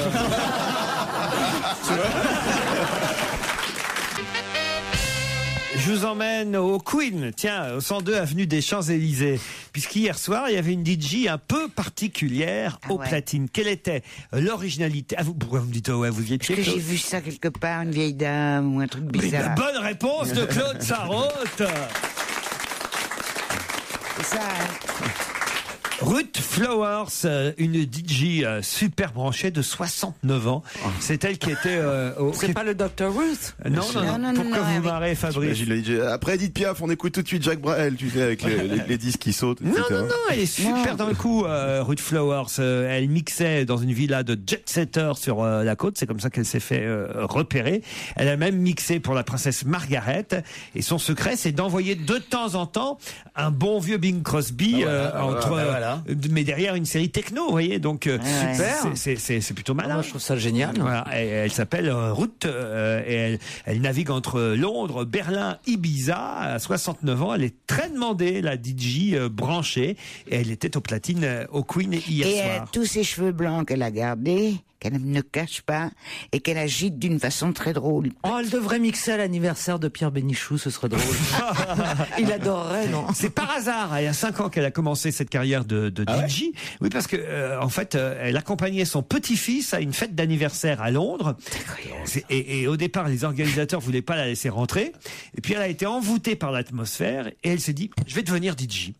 Je vous emmène au Queen, tiens, au 102 avenue des Champs-Élysées, puisqu'hier soir, il y avait une DJ un peu particulière aux platines. Quelle était l'originalité? Pourquoi vous me dites, ouais, vous y étiez? Parce que j'ai vu ça quelque part, une vieille dame ou un truc bizarre. La bonne réponse de Claude Sarraute. C'est ça, Ruth Flowers, une DJ super branchée de 69 ans. C'est elle qui était C'est pas le Dr Ruth? Non. Pourquoi vous marrez, Fabrice? Après Edith Piaf, on écoute tout de suite Jacques Brel, tu sais, avec les disques qui sautent. Non, elle est super dans le coup, Ruth Flowers. Elle mixait dans une villa de jet-setter sur la côte. C'est comme ça qu'elle s'est fait repérer. Elle a même mixé pour la princesse Margaret. Et son secret, c'est d'envoyer de temps en temps un bon vieux Bing Crosby mais derrière une série techno, vous voyez. Donc c'est plutôt malin. Je trouve ça génial. Voilà, elle s'appelle Ruth et elle navigue entre Londres, Berlin, Ibiza. À 69 ans, elle est très demandée, la DJ branchée, et elle était aux platines au Queen hier soir. Et tous ces cheveux blancs qu'elle a gardés, qu'elle ne cache pas et qu'elle agite d'une façon très drôle. Oh, elle devrait mixer à l'anniversaire de Pierre Bénichou, ce serait drôle. Il adorerait, non? C'est par hasard, il y a 5 ans qu'elle a commencé cette carrière de DJ. Oui, parce que en fait, elle accompagnait son petit-fils à une fête d'anniversaire à Londres. Et au départ, les organisateurs voulaient pas la laisser rentrer. Et puis elle a été envoûtée par l'atmosphère et elle s'est dit, je vais devenir DJ.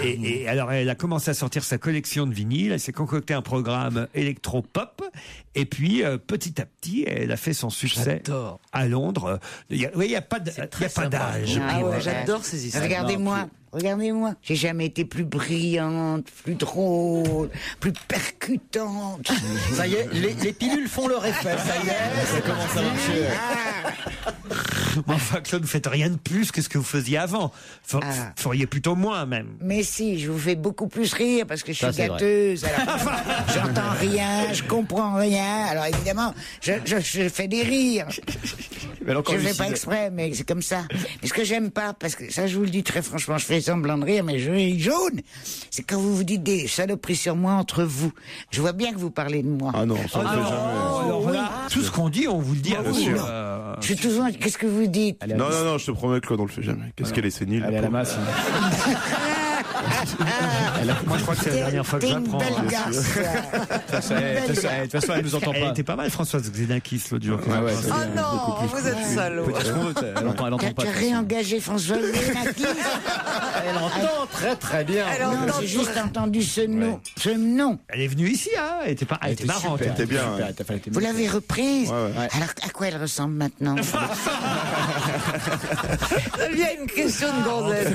Et alors elle a commencé à sortir sa collection de vinyles. Elle s'est concocté un programme électro-pop. Et puis, petit à petit, elle a fait son succès à Londres. Il n'y a pas d'âge. J'adore ces histoires. Regardez-moi, j'ai jamais été plus brillante, plus drôle, plus percutante. Ça y est, les pilules font leur effet, ça y est, ça commence à marcher. Enfin, Claude, vous faites rien de plus que ce que vous faisiez avant. Feriez plutôt moins, même. Mais si, je vous fais beaucoup plus rire parce que je suis gâteuse. J'entends rien, je comprends rien. Alors évidemment, je fais des rires. Je ne fais pas exprès, mais c'est comme ça. Mais ce que j'aime pas, parce que ça je vous le dis très franchement, je fais semblant de rire, mais je suis jaune. C'est quand vous vous dites des saloperies sur moi entre vous. Je vois bien que vous parlez de moi. Ah non, ça ne fait jamais. Alors là, tout ce qu'on dit, on vous le dit à vous. Je suis toujours... Qu'est-ce que vous dites? Non, je te promets, Claude, on le fait jamais. Qu'est-ce qu'elle est sénile. Elle est à la masse. Moi, je crois que c'est la dernière fois que j'apprends. T'es une belle garce. De toute façon, elle nous entend pas. Elle était pas mal, Françoise Xenakis, l'autre jour. Oh non, vous êtes salaud. Elle entend pas. Tu as réengagé Françoise Xenakis? Elle entend très très bien. J'ai juste entendu ce nom. Ce nom. Elle est venue ici, hein. Elle était marrante. Elle était bien. Vous l'avez reprise? Alors, à quoi elle ressemble maintenant? Ça devient une question de gonzesse.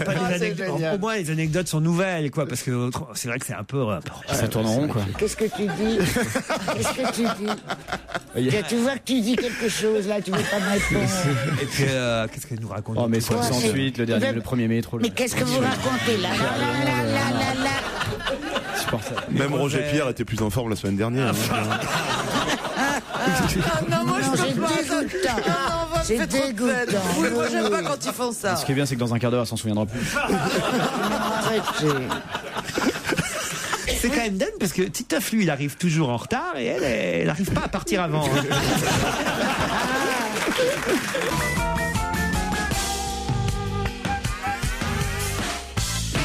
Au moins, les anecdotes sont nouvelles, quoi, parce que c'est vrai que c'est un peu. Ça tourne en rond, quoi. Qu'est-ce que tu dis? Tu vois que tu dis quelque chose, là, tu veux pas me répondre. Et puis, qu'est-ce qu'elle nous raconte? Oh, mais 68, le premier métro. Mais qu'est-ce que vous racontez, là? Même Roger Pierre était plus en forme la semaine dernière. Non, moi je peux pas. C'est dégoûtant. Moi j'aime pas quand ils font ça. Ce qui est bien, c'est que dans un quart d'heure, elle s'en souviendra plus. C'est quand même dingue parce que Titoff, lui, il arrive toujours en retard et elle n'arrive pas à partir avant.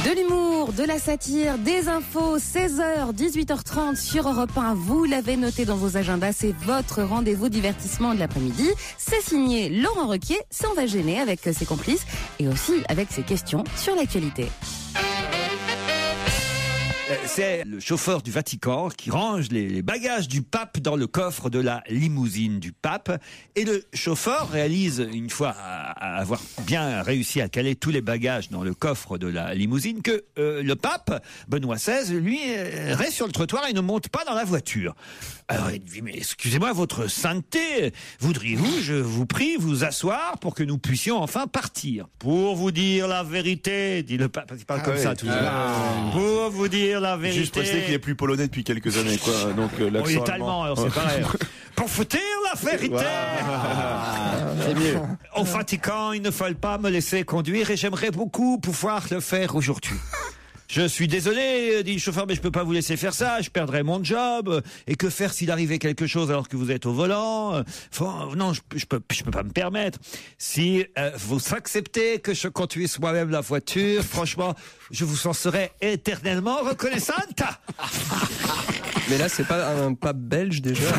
De l'humour, de la satire, des infos, 16h, 18h30 sur Europe 1. Vous l'avez noté dans vos agendas, c'est votre rendez-vous divertissement de l'après-midi. C'est signé Laurent Ruquier, ça on va gêner avec ses complices et aussi avec ses questions sur l'actualité. C'est le chauffeur du Vatican qui range les bagages du pape dans le coffre de la limousine du pape. Et le chauffeur réalise une fois avoir bien réussi à caler tous les bagages dans le coffre de la limousine que le pape, Benoît XVI, lui, reste sur le trottoir et ne monte pas dans la voiture. Alors il dit, mais excusez-moi, votre sainteté, voudriez-vous, je vous prie, vous asseoir pour que nous puissions enfin partir? Pour vous dire la vérité, dit le pape, il parle comme ça toujours. Pour vous dire la vérité. Juste préciser qu'il est plus polonais depuis quelques années, quoi. Donc l'accent il est allemand, alors c'est pareil. Pour vous dire la vérité. C'est mieux. Au Vatican, il ne faut pas me laisser conduire et j'aimerais beaucoup pouvoir le faire aujourd'hui. Je suis désolé, dit le chauffeur, mais je peux pas vous laisser faire ça, je perdrai mon job. Et que faire s'il arrivait quelque chose alors que vous êtes au volant? Non, je peux pas me permettre. Si vous acceptez que je conduise moi-même la voiture, franchement, je vous en serai éternellement reconnaissante. Mais là, c'est pas un pape belge déjà.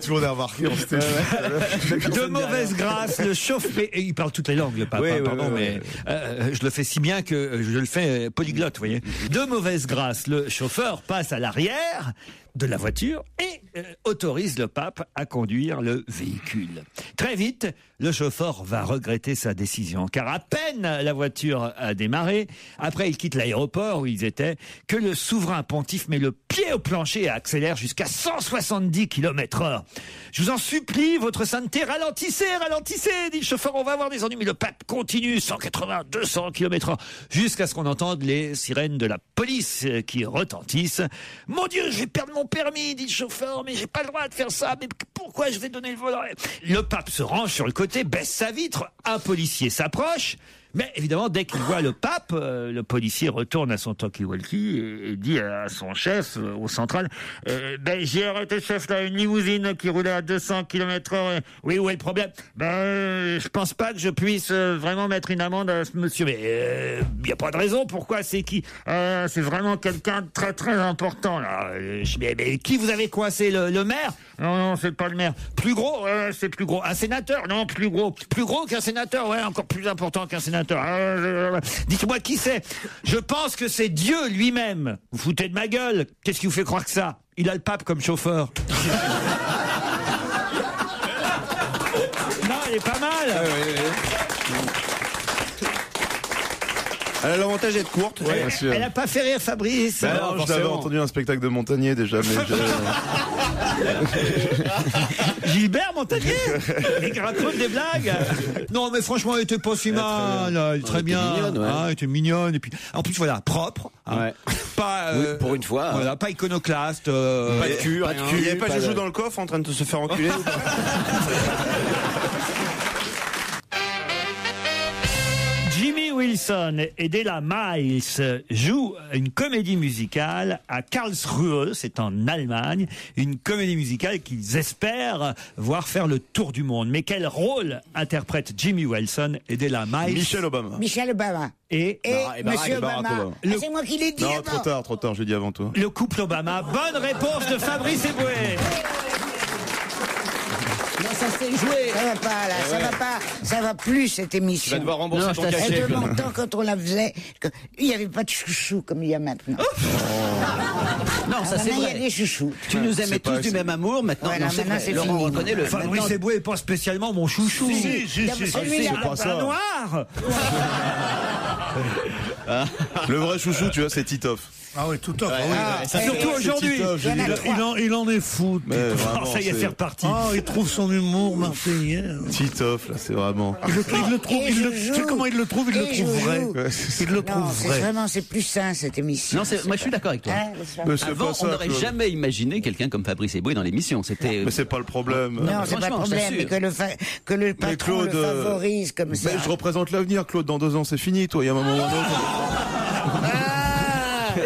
Tout le monde a remarqué. De mauvaise grâce, le chauffeur. Et il parle toutes les langues, le pape. Mais je le fais si bien que je le fais polyglotte, vous voyez. De mauvaise grâce, le chauffeur passe à l'arrière de la voiture et autorise le pape à conduire le véhicule. Très vite, le chauffeur va regretter sa décision, car à peine la voiture a démarré, après il quitte l'aéroport où ils étaient, que le souverain pontife met le pied au plancher et accélère jusqu'à 170 km/h. Je vous en supplie, votre sainteté, ralentissez, dit le chauffeur, on va avoir des ennuis. Mais le pape continue, 180, 200 km/h, jusqu'à ce qu'on entende les sirènes de la police qui retentissent. Mon Dieu, je vais perdre mon permis, dit le chauffeur, mais j'ai pas le droit de faire ça, mais pourquoi je vais donner le volant? Le pape se range sur le côté, baisse sa vitre, un policier s'approche, mais évidemment, dès qu'il voit le pape, le policier retourne à son talkie-walkie et dit à son chef, au central, j'ai arrêté, chef, là, une limousine qui roulait à 200 km/h. Oui, où est le problème? Je pense pas que je puisse vraiment mettre une amende à ce monsieur. Mais il n'y a pas de raison. Pourquoi? C'est qui? C'est vraiment quelqu'un de très très important, là. Mais qui vous avez coincé? Le maire? Non, c'est pas le maire. Plus gros? C'est plus gros. Un sénateur? Non, plus gros. Plus gros qu'un sénateur? Ouais, encore plus important qu'un sénateur. Dites-moi qui c'est? Je pense que c'est Dieu lui-même. Vous foutez de ma gueule? Qu'est-ce qui vous fait croire que ça? Il a le pape comme chauffeur. Non, il est pas mal. Elle a l'avantage d'être courte. Ouais, elle a pas fait rire Fabrice. Non, j'avais entendu un spectacle de Montagnier déjà. Mais Gilbert Montagnier. Il raconte des blagues. Non, mais franchement, elle était pas si mal. Elle était très bien. Elle était mignonne. Et puis, en plus, voilà, propre. Pas, pour une fois. Voilà, pas iconoclaste. Pas de cul. Il n'y avait pas Joujou dans le coffre en train de se faire enculer. Jimmy Wilson et Della Miles jouent une comédie musicale à Karlsruhe, c'est en Allemagne, une comédie musicale qu'ils espèrent voir faire le tour du monde. Mais quel rôle interprètent Jimmy Wilson et Della Miles? Michelle Obama. Et Monsieur Obama. C'est moi qui l'ai dit. Non, trop tard, j'ai dit avant toi. Le couple Obama. Bonne réponse de Fabrice Eboué. Non, ça s'est joué. Ça va pas, là. Ça va pas. Ça va plus, cette émission. Tu vas devoir rembourser ton cachet. Et de mon temps, quand on la faisait, il n'y avait pas de chouchou comme il y a maintenant. Non, ça c'est vrai. Il y a des chouchous. Tu nous aimais tous du même amour. Maintenant, c'est vrai. Laurent reconnaît le. Fabrice Eboué n'est pas spécialement mon chouchou. Si, c'est pas ça. Noir. Le vrai chouchou, tu vois, c'est Titoff. Ah oui, tout à fait. Surtout aujourd'hui. Il en est fou. Ça y est, c'est reparti. Il trouve son humour marseillais. Titoff, là, c'est vraiment. Il le trouve. Tu sais comment il le trouve? Il le trouve vrai. Il le trouve vrai. Vraiment, c'est plus sain, cette émission. Non, moi, je suis d'accord avec toi. Avant, on n'aurait jamais imaginé quelqu'un comme Fabrice Eboué dans l'émission. Mais c'est pas le problème. Non, c'est pas le problème. Que le patron le favorise comme ça. Mais je représente l'avenir, Claude. Dans 2 ans, c'est fini, toi. Il y a un moment ou un autre.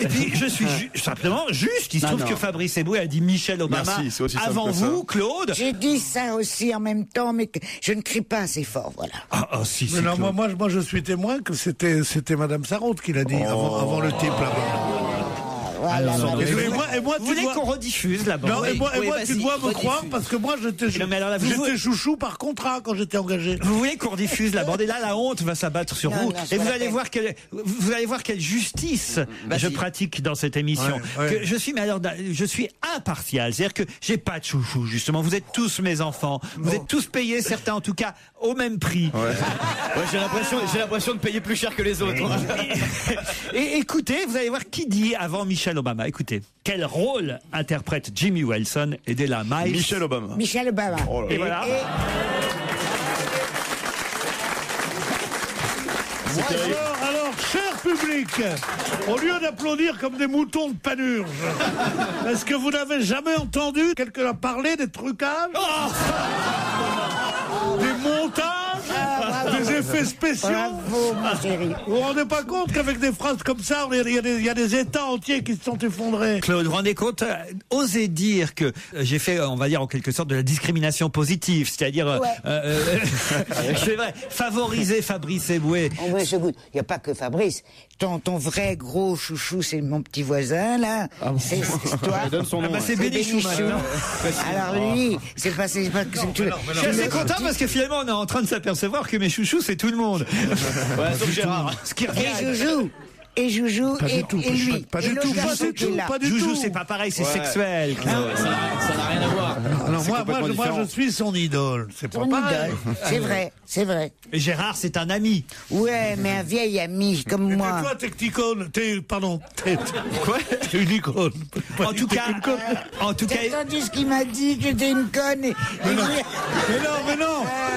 Et puis, je suis simplement juste. Il se trouve que Fabrice Eboué a dit Michelle Obama avant vous, Claude. J'ai dit ça aussi en même temps, mais je ne crie pas assez fort, voilà. Mais non, moi, je suis témoin que c'était Madame Sarraute qui l'a dit avant le type là-bas. Voilà. Et moi, vous voulez qu'on rediffuse la bande? Non, et moi tu dois me croire parce que moi j'étais chouchou par contrat quand j'étais engagé. Vous voulez qu'on rediffuse la bande? Et là, la honte va s'abattre sur vous. Et vous allez voir quelle justice je pratique dans cette émission. Que je suis impartial. C'est-à-dire que j'ai pas de chouchou, justement. Vous êtes tous mes enfants. Vous êtes tous payés, certains en tout cas, au même prix. J'ai l'impression de payer plus cher que les autres. Et écoutez, vous allez voir qui dit avant Michelle Obama. Écoutez, quel rôle interprète Jimmy Wilson et Della Miles? Michelle Obama. Michelle Obama. Et voilà. Alors, cher public, au lieu d'applaudir comme des moutons de panurge, est-ce que vous n'avez jamais entendu quelqu'un parler des trucages, des montages, des effets spéciaux? Bravo, ma chérie. Vous vous rendez pas compte qu'avec des phrases comme ça, il y a des États entiers qui se sont effondrés? Claude, vous vous rendez compte, osez dire que j'ai fait, on va dire en quelque sorte, de la discrimination positive, c'est-à-dire, c'est vrai, favoriser Fabrice Eboué. Il n'y a pas que Fabrice. Ton vrai gros chouchou, c'est mon petit voisin, là. C'est toi. Donne son nom. C'est Bénichou. Alors lui, c'est pas... Je suis assez content parce que finalement, on est en train de s'apercevoir que mes chouchous, c'est tout le monde. Sauf Gérard. Et Joujou, pas et du tout, lui. Pas du tout. Joujou, c'est pas pareil, c'est sexuel. Ça n'a rien à voir. Alors moi, je suis son idole. C'est pas pareil. C'est vrai. Et Gérard, c'est un ami. Ouais, mais un vieil ami comme moi. Toi, t'es une icône. En tout cas. T'as entendu ce qu'il m'a dit, que j'étais une conne. Mais non,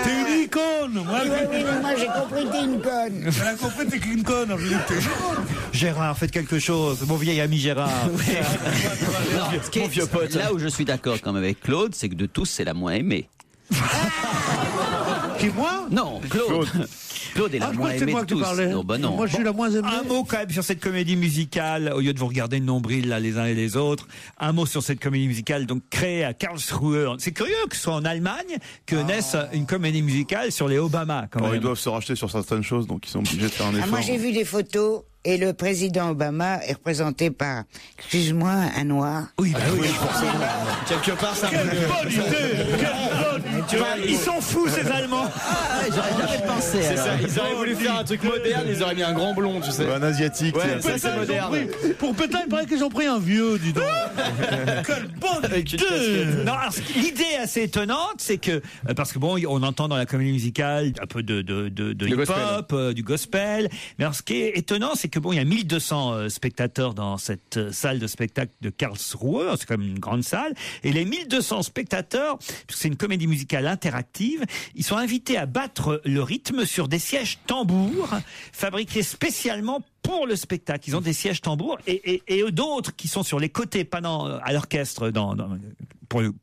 t'es une icône. Oui, mais moi j'ai compris que t'es une conne. Elle a compris que t'es une conne. Je dis que t'es une conne. Gérard, faites quelque chose. Mon vieil ami Gérard. Mon vieux pote. Là où je suis d'accord quand même avec Claude, c'est que de tous, c'est la moins aimée. Qui, moi? Non, Claude. Claude est la moins aimée de tous. Non, non. Moi, je suis la moins aimée. Un mot quand même sur cette comédie musicale, au lieu de vous regarder le nombril là, les uns et les autres. Un mot sur cette comédie musicale, donc créée à Karlsruhe. C'est curieux que ce soit en Allemagne que naisse une comédie musicale sur les Obama. Quand même. Ils doivent se racheter sur certaines choses, donc ils sont obligés de faire un effort. Moi, j'ai vu des photos. Et le président Obama est représenté par, excuse-moi, un noir. Oui, oui, forcément. Quelque part, ça. Quelle bonne idée! Ils sont fous, ces Allemands. J'aurais jamais pensé. C'est ça. Ils auraient voulu faire un truc moderne, ils auraient mis un grand blond, tu sais. Un asiatique. Ouais, c'est moderne. Pour Pétain, il paraît qu'ils ont pris un vieux, dis donc. Quelle bonne idée! Non, l'idée assez étonnante, c'est que, parce que bon, on entend dans la comédie musicale un peu de hip-hop, du gospel. Mais alors, ce qui est étonnant, c'est que bon, il y a 1200 spectateurs dans cette salle de spectacle de Karlsruhe, c'est quand même une grande salle, et les 1200 spectateurs, puisque c'est une comédie musicale interactive, ils sont invités à battre le rythme sur des sièges tambours fabriqués spécialement pour le spectacle. Ils ont des sièges tambours et d'autres qui sont sur les côtés, pas à l'orchestre,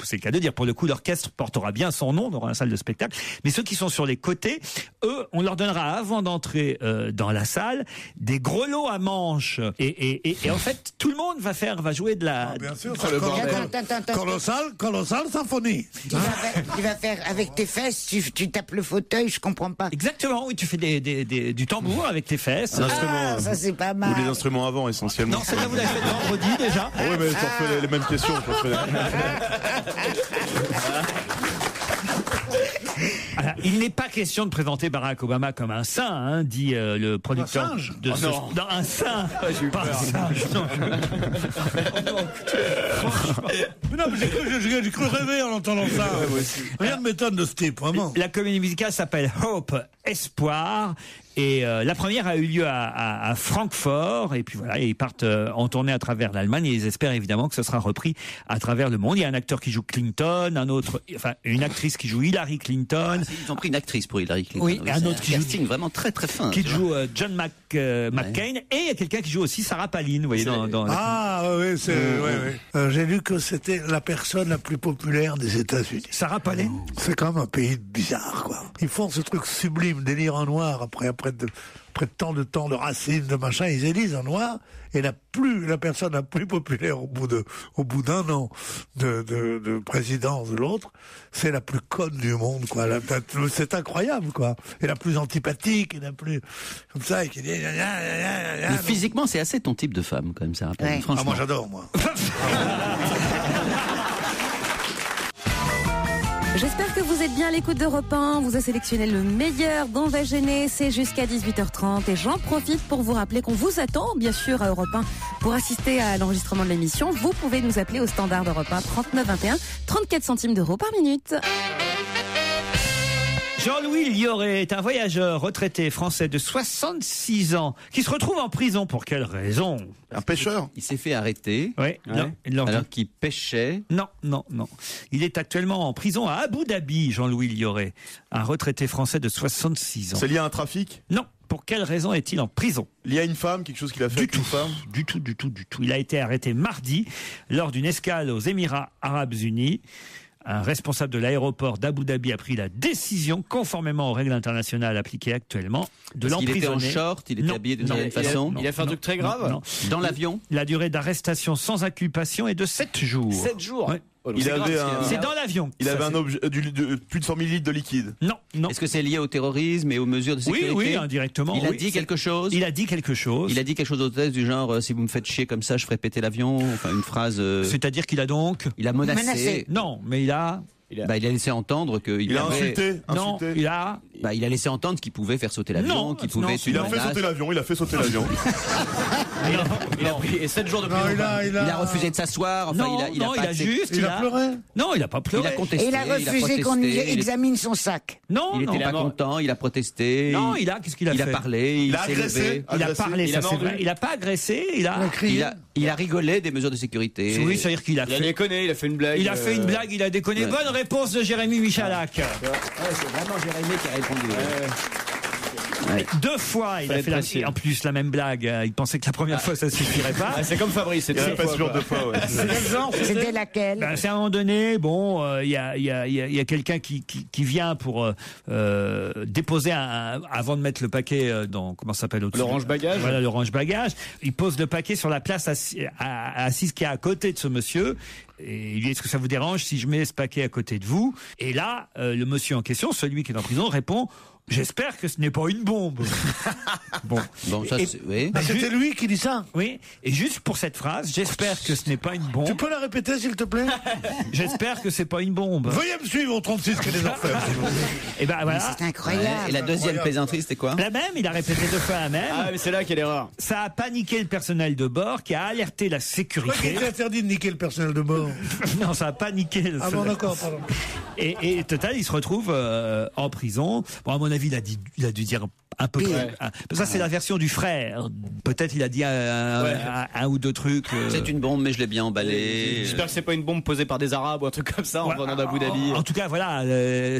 c'est le cas de dire, pour le coup, l'orchestre portera bien son nom dans la salle de spectacle, mais ceux qui sont sur les côtés, eux, on leur donnera, avant d'entrer dans la salle, des grelots à manches. Et en fait, tout le monde va jouer de la... bien sûr, colossal symphonie. Tu vas faire avec tes fesses, tu tapes le fauteuil, je comprends pas. Exactement, oui, tu fais du tambour avec tes fesses. Ça c'est pas mal. Ou les instruments avant, essentiellement. Non, celle-là, vous l'avez fait vendredi, déjà. Oui, mais tu refais les mêmes questions. Alors, il n'est pas question de présenter Barack Obama comme un saint, hein, dit le producteur. Un singe Non, un saint. Pas un singe. Non, mais j'ai cru rêver en entendant ça. Rien ne m'étonne de ce type, vraiment. La comédie musicale s'appelle Hope, Espoir. Et la première a eu lieu à Francfort, et puis voilà, ils partent en tournée à travers l'Allemagne, et ils espèrent évidemment que ce sera repris à travers le monde. Il y a un acteur qui joue Clinton, une actrice qui joue Hillary Clinton. Ils ont pris une actrice pour Hillary Clinton. Oui, un autre qui joue vraiment très très fin. Qui joue John McCain, et il y a quelqu'un qui joue aussi Sarah Palin, vous voyez, dans oui, c'est j'ai lu que c'était la personne la plus populaire des États-Unis. Sarah Palin. C'est quand même un pays bizarre, quoi. Ils font ce truc sublime, délire en noir, après après tant de temps de Racine, de machin, ils élisent un noir, et la personne la plus populaire au bout d'un an de présidence de l'autre, c'est la plus conne du monde, quoi. C'est incroyable, quoi. Et la plus antipathique, et la plus comme ça, et qui dit. Mais physiquement, c'est assez ton type de femme, quand même, ça. Ouais. Franchement. Ah, moi j'adore, moi. J'espère que vous êtes bien à l'écoute d'Europe 1. On vous a sélectionné le meilleur d'On va gêner. C'est jusqu'à 18h30. Et j'en profite pour vous rappeler qu'on vous attend, bien sûr, à Europe 1 pour assister à l'enregistrement de l'émission. Vous pouvez nous appeler au standard d'Europe 1 39 21 34 centimes d'euros par minute. Jean-Louis Lioré est un voyageur retraité français de 66 ans qui se retrouve en prison. Pour quelle raison? Un pêcheur. Il s'est fait arrêter. Oui. Alors qu'il pêchait. Non. Il est actuellement en prison à Abu Dhabi, Jean-Louis Lioré. Un retraité français de 66 ans. C'est lié à un trafic? Non. Pour quelle raison est-il en prison? Lié à une femme, quelque chose qu'il a fait avec une femme? Du tout. Il a été arrêté mardi lors d'une escale aux Émirats Arabes Unis. Un responsable de l'aéroport d'Abu Dhabi a pris la décision, conformément aux règles internationales appliquées actuellement, de l'emprisonner. Il était en short, il était habillé d'une certaine façon. Il a fait un truc très grave. Non. Dans l'avion. La durée d'arrestation sans inculpation est de 7 jours. 7 jours. Ouais. C'est dans l'avion. Il avait un objet, plus de 100 ml de liquide. Non. Est-ce que c'est lié au terrorisme et aux mesures de sécurité? Oui, indirectement. Il a dit quelque chose? Il a dit quelque chose. Il a dit quelque chose au test du genre si vous me faites chier comme ça, je ferai péter l'avion. Enfin, une phrase. C'est-à-dire qu'il a donc. Il a menacé. Non, mais il a. Il a laissé entendre qu'il a insulté. Non, il a laissé entendre qu'il pouvait faire sauter l'avion, qu'il pouvait. Il a fait sauter l'avion. Il a pris 7 jours de prison. Il a refusé de s'asseoir. Enfin, il a pleuré. Non, il a pas pleuré. Il a contesté. Et il a refusé qu'on examine son sac. Non, il était pas content. Il a protesté. Non, qu'est-ce qu'il a fait? Il a parlé. Il a agressé. Il a parlé. Ça c'est vrai. Il a pas agressé. Il a rigolé des mesures de sécurité. Oui, c'est-à-dire qu'il a fait. Il a déconné. Il a fait une blague. Il a fait une blague. Il a déconné. Bonne réponse de Jérémy Michalak. C'est vraiment Jérémy qui a répondu. 2 fois, il a fait en plus la même blague. Il pensait que la première fois ça suffirait pas. C'est comme Fabrice, il a pas sûr 2 fois. Ouais. C'était laquelle? C'est à un moment donné, il y a quelqu'un qui vient pour déposer avant de mettre le paquet dans comment ça s'appelle au-dessus. Le range-bagage. Voilà, le range-bagage. Il pose le paquet sur la place assise qui est à côté de ce monsieur. Et il lui dit, est-ce que ça vous dérange si je mets ce paquet à côté de vous? Et là, le monsieur en question, celui qui est en prison, répond, j'espère que ce n'est pas une bombe. Bon, ça, oui. C'était lui qui dit ça. Oui. Et juste pour cette phrase, j'espère que ce n'est pas une bombe. Tu peux la répéter, s'il te plaît? J'espère que c'est pas une bombe. Veuillez me suivre au 36 quai des Orfèvres. Et ben voilà. C'est incroyable. Et la deuxième plaisanterie, c'était quoi? La même, il a répété 2 fois la même. Ah, mais c'est là qu'il y a l'erreur. Ça a paniqué le personnel de bord qui a alerté la sécurité. Il était interdit de niquer le personnel de bord. Non, ça a paniqué le Ah bon, d'accord, pardon. Et total, il se retrouve en prison. Bon, à mon avis, il a dû dire un peu près. Ça, c'est la version du frère. Peut-être il a dit un ou 2 trucs. C'est une bombe, mais je l'ai bien emballée. J'espère que c'est pas une bombe posée par des Arabes ou un truc comme ça en venant d'Abu Dhabi. En tout cas, voilà,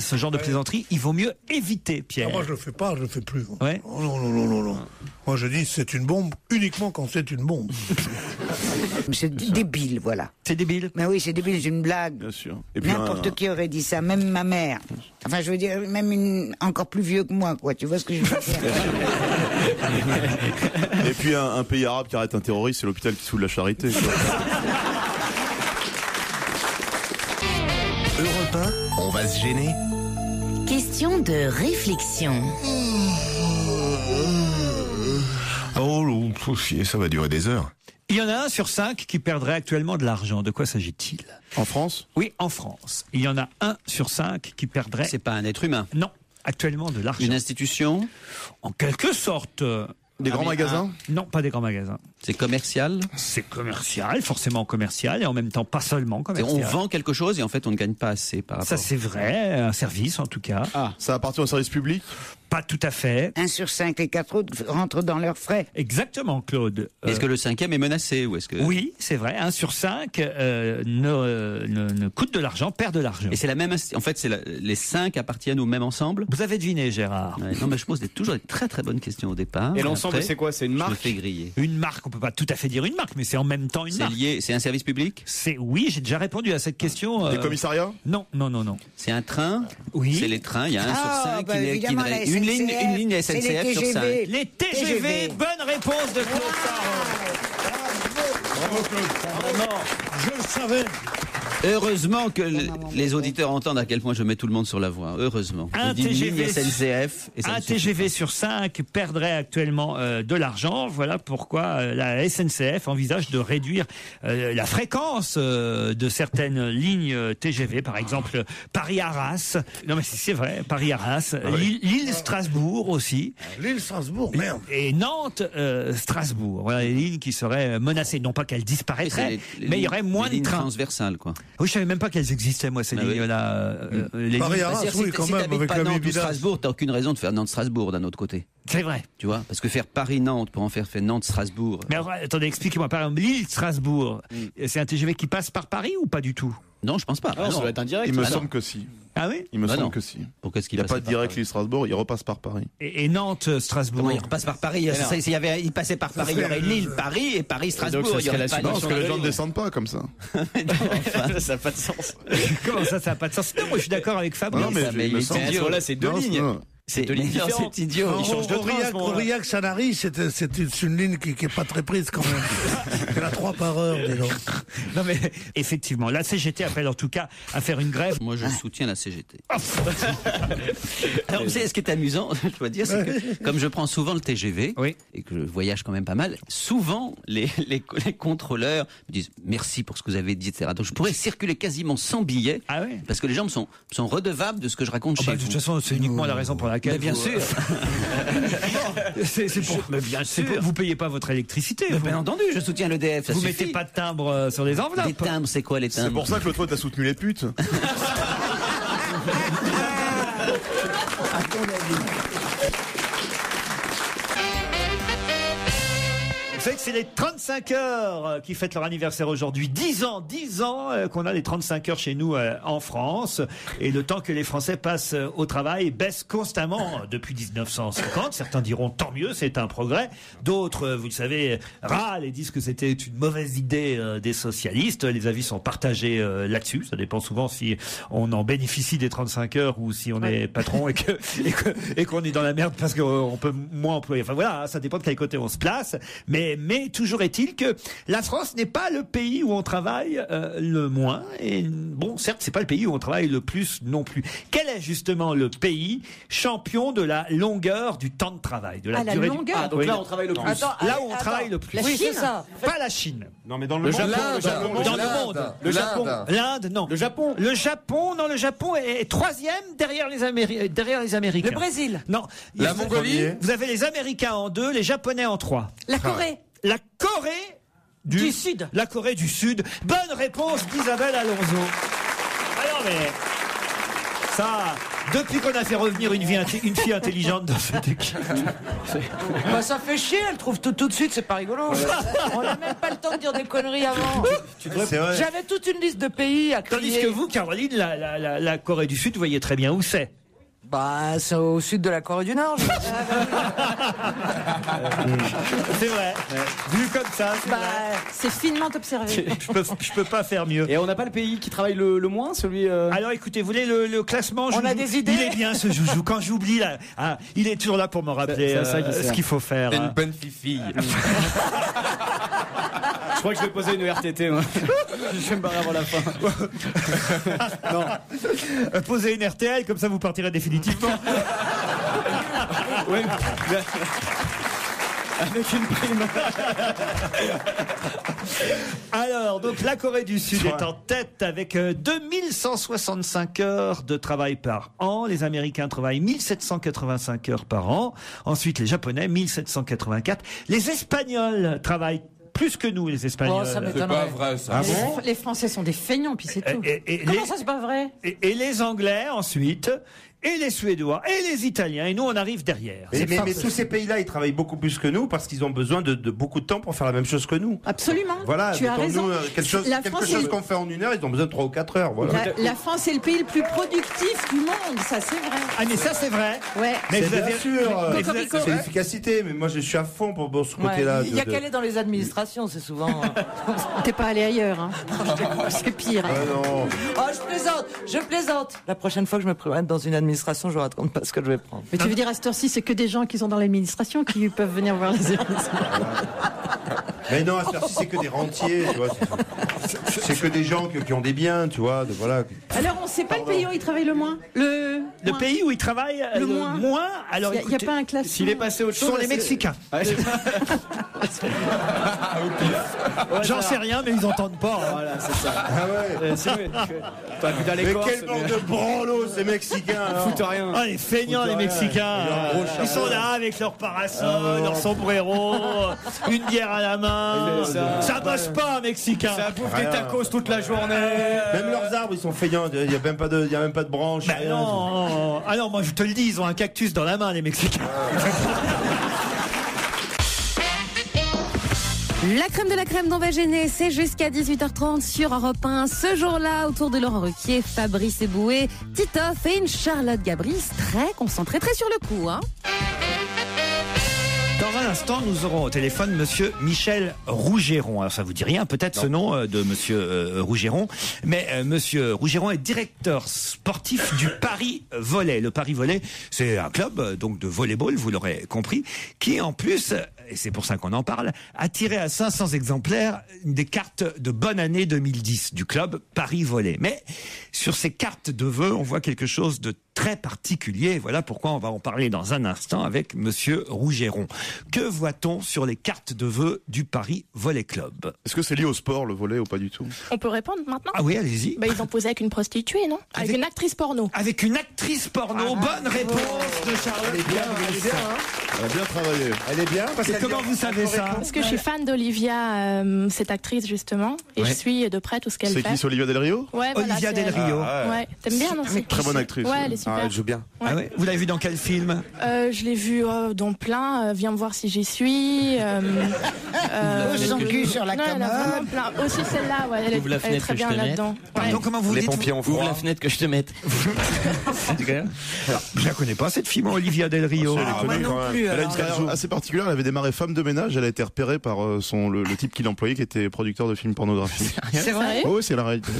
ce genre de plaisanterie, il vaut mieux éviter, Pierre. Moi, je le fais pas, je le fais plus. Ouais. Oh, non. Moi, je dis c'est une bombe uniquement quand c'est une bombe. C'est débile, voilà. C'est débile. Mais oui, c'est débile, c'est une blague. Bien sûr. N'importe qui aurait dit ça, même ma mère. Enfin, je veux dire, même une encore plus vieux que moi, quoi. Tu vois ce que je veux dire? Et puis un pays arabe qui arrête un terroriste, c'est l'hôpital qui saoule la charité. Europe 1, on va se gêner. Question de réflexion. Oh, ça va durer des heures. Il y en a 1 sur 5 qui perdrait actuellement de l'argent. De quoi s'agit-il? En France? Oui, en France. Il y en a 1 sur 5 qui perdrait... C'est pas un être humain? Non, actuellement de l'argent. Une institution? En quelque sorte. Des grands magasins? Non, pas des grands magasins. C'est commercial? C'est commercial, forcément commercial, et en même temps pas seulement commercial. On vend quelque chose et en fait on ne gagne pas assez par rapport. Ça c'est vrai, un service en tout cas. Ça appartient au service public? Pas tout à fait. 1 sur 5, les 4 autres rentrent dans leurs frais. Exactement, Claude. Est-ce que le 5e est menacé ou est-ce que... Oui, c'est vrai. 1 sur 5 ne coûte de l'argent, perd de l'argent. Et c'est la même... En fait, les 5 appartiennent au même ensemble? Vous avez deviné, Gérard. Ouais, non, mais je pose toujours des très très bonnes questions au départ. Et l'ensemble, c'est quoi? C'est une marque? Je me fais griller. Une marque, peut pas tout à fait dire une marque, mais c'est en même temps une marque. C'est un service public? Oui, j'ai déjà répondu à cette question. Des commissariats? Non. C'est un train? Oui. C'est les trains, il y a un sur 5 une ligne SNCF sur 5. Les TGV, bonne réponse de Claude Sarraud. Bravo Claude. Je le savais. Heureusement que les auditeurs entendent à quel point je mets tout le monde sur la voie. Heureusement. Un TGV sur 5 perdrait actuellement de l'argent. Voilà pourquoi la SNCF envisage de réduire la fréquence de certaines lignes TGV. Par exemple, Paris-Arras. Non mais c'est vrai, Paris-Arras. Lille-Strasbourg aussi. Lille-Strasbourg, merde. Et Nantes-Strasbourg. Voilà les lignes qui seraient menacées. Non pas qu'elles disparaîtraient, mais il y aurait moins de trains. Transversales, quoi. Oui, je savais même pas qu'elles existaient, moi, ces lignes-là. Paris-Arras, oui, quand même, avec pas la Nantes ou Village. Strasbourg, t'as aucune raison de faire Nantes-Strasbourg d'un autre côté. C'est vrai. Tu vois, parce que faire Paris-Nantes pour en faire Nantes-Strasbourg. Mais alors, attendez, expliquez-moi, par exemple, Lille-Strasbourg, c'est un TGV qui passe par Paris ou pas du tout? Non, je pense pas. Ça doit être indirect. Il me semble que si. Ah oui? Il me semble que si. Pourquoi est-ce qu'il n'y a pas de direct Lille-Strasbourg, il repasse par Paris. Et Nantes-Strasbourg? Comment il repasse par Paris? Il passait par Paris, il y aurait Lille-Paris et Paris-Strasbourg. Il y aurait pas parce que les gens ne descendent pas comme ça. Ça n'a pas de sens. Comment ça n'a pas de sens? Non, moi je suis d'accord avec Fabrice. Non, mais il me semble que là, c'est deux lignes. C'est idiot. Il change de train. Aurillac-Sanary, c'est une ligne qui est pas très prise quand même. Elle a 3 par heure, dis donc. Non mais effectivement, la CGT appelle en tout cas à faire une grève. Moi je soutiens la CGT. Alors vous savez ce qui est amusant, je dois dire, c'est que comme je prends souvent le TGV et que je voyage quand même pas mal, souvent les contrôleurs me disent merci pour ce que vous avez dit, etc. Donc je pourrais circuler quasiment sans billet parce que les gens sont redevables de ce que je raconte chez vous. De toute façon, c'est uniquement la raison pour laquelle. Mais bien sûr. Mais bien sûr. Vous payez pas votre électricité. Bien entendu, je soutiens l'EDF. Vous mettez pas de timbre sur les enveloppes. Les timbres, c'est quoi les timbres? C'est pour ça que l'autre fois t'as soutenu les putes. À ton avis. Vous savez que c'est les 35 heures qui fêtent leur anniversaire aujourd'hui. 10 ans qu'on a les 35 heures chez nous en France. Et le temps que les Français passent au travail baisse constamment depuis 1950. Certains diront tant mieux, c'est un progrès. D'autres, vous le savez, râlent et disent que c'était une mauvaise idée des socialistes. Les avis sont partagés là-dessus. Ça dépend souvent si on en bénéficie des 35 heures ou si on est patron et qu'on est dans la merde parce qu'on peut moins employer. Enfin voilà, ça dépend de quel côté on se place. Mais toujours est-il que la France n'est pas le pays où on travaille le moins. Et bon, certes, c'est pas le pays où on travaille le plus non plus. Quel est justement le pays champion de la longueur du temps de travail, de la durée longueur. du... Donc là, on travaille le plus. Là où on travaille le plus. La Chine, c'est ça. Pas la Chine. Non, mais dans le monde. Dans le monde. Le Japon. L'Inde, non. Le Japon. Le Japon est troisième derrière les Américains. Le Brésil. Non. La Mongolie. Vous avez les Américains en 2, les Japonais en 3. La Corée. La Corée du Sud. La Corée du Sud. Bonne réponse d'Isabelle Alonso. Alors mais ça, depuis qu'on a fait revenir une fille intelligente dans cette équipe. Bah ça fait chier, elle trouve tout de suite, c'est pas rigolo. On n'a même pas le temps de dire des conneries avant. J'avais toute une liste de pays à crier. Tandis que vous, Caroline, la Corée du Sud, vous voyez très bien où c'est. Bah, c'est au sud de la Corée du Nord. C'est vrai. Vu comme ça, c'est finement observé. Je peux pas faire mieux. Et on n'a pas le pays qui travaille le moins, celui. Alors écoutez, vous voulez le classement? On a des idées. Il est bien ce joujou. Quand j'oublie là, il est toujours là pour me rappeler ce qu'il faut faire. T'es une bonne fille. Je crois que je vais poser une RTT, moi. Je vais me barrer avant la fin. Non. Posez une RTL, comme ça vous partirez définitivement. Ouais. Avec une prime. Alors, donc la Corée du Sud est en tête avec 2165 heures de travail par an. Les Américains travaillent 1785 heures par an. Ensuite, les Japonais, 1784. Les Espagnols travaillent plus que nous, les Espagnols. Oh, ça C'est pas vrai, ça. Ah bon? Les Français sont des feignants, puis c'est tout. Comment ça, c'est pas vrai? Et les Anglais, ensuite. et les Suédois, et les Italiens, et nous on arrive derrière. Mais tous ces pays-là, ils travaillent beaucoup plus que nous parce qu'ils ont besoin de beaucoup de temps pour faire la même chose que nous. Absolument. Voilà, tu as raison. Nous, quelque chose qu'on fait en 1 heure, ils ont besoin de 3 ou 4 heures. Voilà. La France est le pays le plus productif du monde, ça c'est vrai. Ah mais ça c'est vrai. Ouais. Mais c'est vous avez bien sûr. C'est l'efficacité, mais moi je suis à fond pour ce côté-là. Il y a qu'elle est dans les administrations, c'est souvent. T'es pas allé ailleurs, hein. C'est pire. Non. Oh, je plaisante. La prochaine fois que je me présente dans une administration, je ne raconte pas ce que je vais prendre. Mais tu veux dire à cette heure-ci, c'est que des gens qui sont dans l'administration qui peuvent venir voir les émissions. Mais non, à cette heure-ci, c'est que des rentiers, tu vois. C'est que des gens qui ont des biens, tu vois. Voilà. Alors, on ne sait pas le pays où ils travaillent le moins. Le pays où ils travaillent le moins. Alors, il n'y a pas un classement. S'il est passé autre chose, sont les Mexicains. J'en sais rien, mais ils entendent pas. Hein. Voilà, c'est ça. Ah ouais. Mais quel bande de branlos, ces Mexicains. Ils foutent rien. Ah, les feignants, les Mexicains. Ils sont là avec leur parasol, leur sombrero, une bière à la main. Ça bosse pas, un Mexicain. Ça bouffe des tacos toute la journée. Même leurs arbres, ils sont feignants. Il n'y a même pas de branches. Ben non. Alors, moi, je te le dis, ils ont un cactus dans la main, les Mexicains. La crème de la crème d'On va gêner, c'est jusqu'à 18h30 sur Europe 1. Ce jour-là, autour de Laurent Ruquier, Fabrice Eboué, Titoff et une Charlotte Gabris très concentrée, très sur le coup. Hein. Dans un instant, nous aurons au téléphone monsieur Michel Rougeron. Alors ça vous dit rien, peut-être ce nom de monsieur Rougeron, mais monsieur Rougeron est directeur sportif du Paris Volley. Le Paris Volley, c'est un club donc de volleyball, vous l'aurez compris, qui en plus, et c'est pour ça qu'on en parle, a tiré à 500 exemplaires des cartes de bonne année 2010 du club Paris Volley. Mais sur ces cartes de vœux, on voit quelque chose de très particulier. Voilà pourquoi on va en parler dans un instant avec monsieur Rougeron. Que voit-on sur les cartes de vœux du Paris Volley Club? Est-ce que c'est lié au sport, le volley, ou pas du tout? On peut répondre maintenant? Ah oui, allez-y. Ils ont posé avec une prostituée, non? Avec une actrice porno. Avec une actrice porno. Bonne réponse de Charlotte. Elle est bien, hein. Elle a bien travaillé. Elle est bien parce que comment vous savez ça? Parce que je suis fan d'Olivia, cette actrice justement, et je suis de près tout ce qu'elle fait. C'est qui, c'est Olivia Del Rio? Ouais, Olivia Del Rio. Ouais, t'aimes bien, non? Très bonne actrice. Ouais, elle est super. Elle joue bien. Ouais. Ah ouais. Vous l'avez vu dans quel film? Je l'ai vu dans plein. Viens me voir si j'y suis. Son cul sur la commode. Aussi celle-là, ouais, elle est très bien là-dedans. Pardon, comment vous les dites? pompiers ont froid. Ouvre la fenêtre que je te mette. Alors, je la connais pas cette fille, moi, Olivia Del Rio. Elle est connue, quand même. Elle a une carrière assez particulière. Elle avait démarré femme de ménage. Elle a été repérée par le type qui l'employait, qui était producteur de films pornographiques. C'est vrai? Oui, c'est la réalité.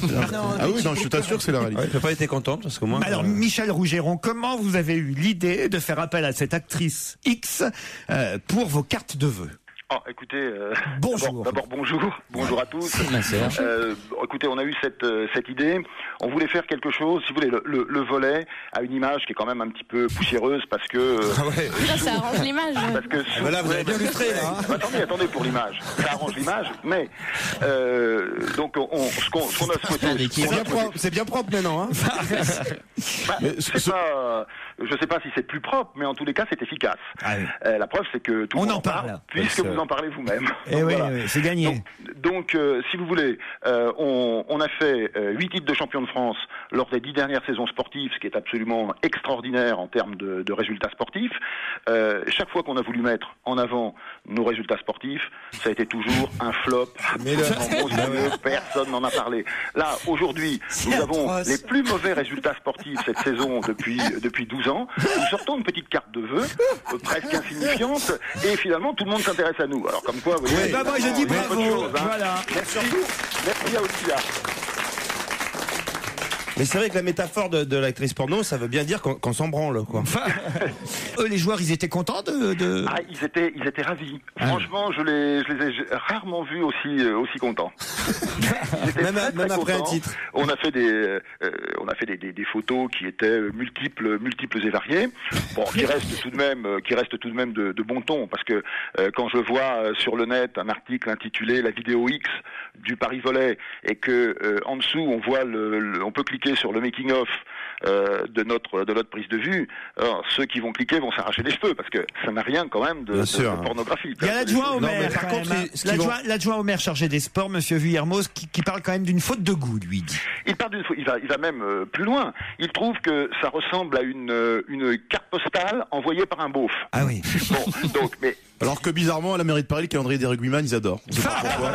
Ah oui, non, je t'assure que c'est la réalité. Elle n'a pas été contente parce que moi. Alors, Michel Rougeron, comment vous avez eu l'idée de faire appel à cette actrice X pour vos cartes de vœux? Écoutez, bonjour. D'abord bonjour à tous. Écoutez, on a eu cette idée. On voulait faire quelque chose, si vous voulez, le volley a une image qui est quand même un petit peu poussiéreuse parce que. Ça arrange l'image. Parce que voilà, vous avez bien illustré là. Attendez pour l'image. Ça arrange l'image, mais donc ce qu'on a souhaité. C'est bien propre maintenant, hein. Je sais pas si c'est plus propre, mais en tous les cas, c'est efficace. Ah oui. La preuve, c'est que tout le monde en parle, puisque vous en parlez vous-même. Et oui, c'est gagné. Donc, si vous voulez, on a fait 8 titres de champion de France lors des 10 dernières saisons sportives, ce qui est absolument extraordinaire en termes de résultats sportifs. Chaque fois qu'on a voulu mettre en avant nos résultats sportifs, ça a été toujours un flop. Personne n'en a parlé. Là, aujourd'hui, nous avons les plus mauvais résultats sportifs cette saison depuis 12 ans. Nous sortons une petite carte de vœux, presque insignifiante, et finalement, tout le monde s'intéresse à nous. Alors, comme quoi, vous voyez. Moi, je dis bravo. Voilà. Merci à Olivia. Mais c'est vrai que la métaphore de l'actrice porno, ça veut bien dire qu'on s'en branle, quoi. Enfin, les joueurs, ils étaient contents de... Ah, ils étaient ravis. Franchement, je les ai rarement vus aussi contents. Même après un titre. On a fait des photos qui étaient multiples et variées. Bon, qui restent tout de même de bon ton, parce que quand je vois sur le net un article intitulé La vidéo X du Paris Volley et que en dessous on voit on peut cliquer sur le making of de notre prise de vue. Alors, ceux qui vont cliquer vont s'arracher les cheveux parce que ça n'a rien quand même de pornographique. Il y a l'adjoint au maire. L'adjoint au maire chargé des sports, Monsieur Vuillermoz, qui parle quand même d'une faute de goût, lui dit. Il va même plus loin. Il trouve que ça ressemble à une carte postale envoyée par un beauf. Ah oui. Bon, donc, mais alors que bizarrement, à la mairie de Paris, le calendrier des rugbyman, ils adorent. On sait pas pourquoi.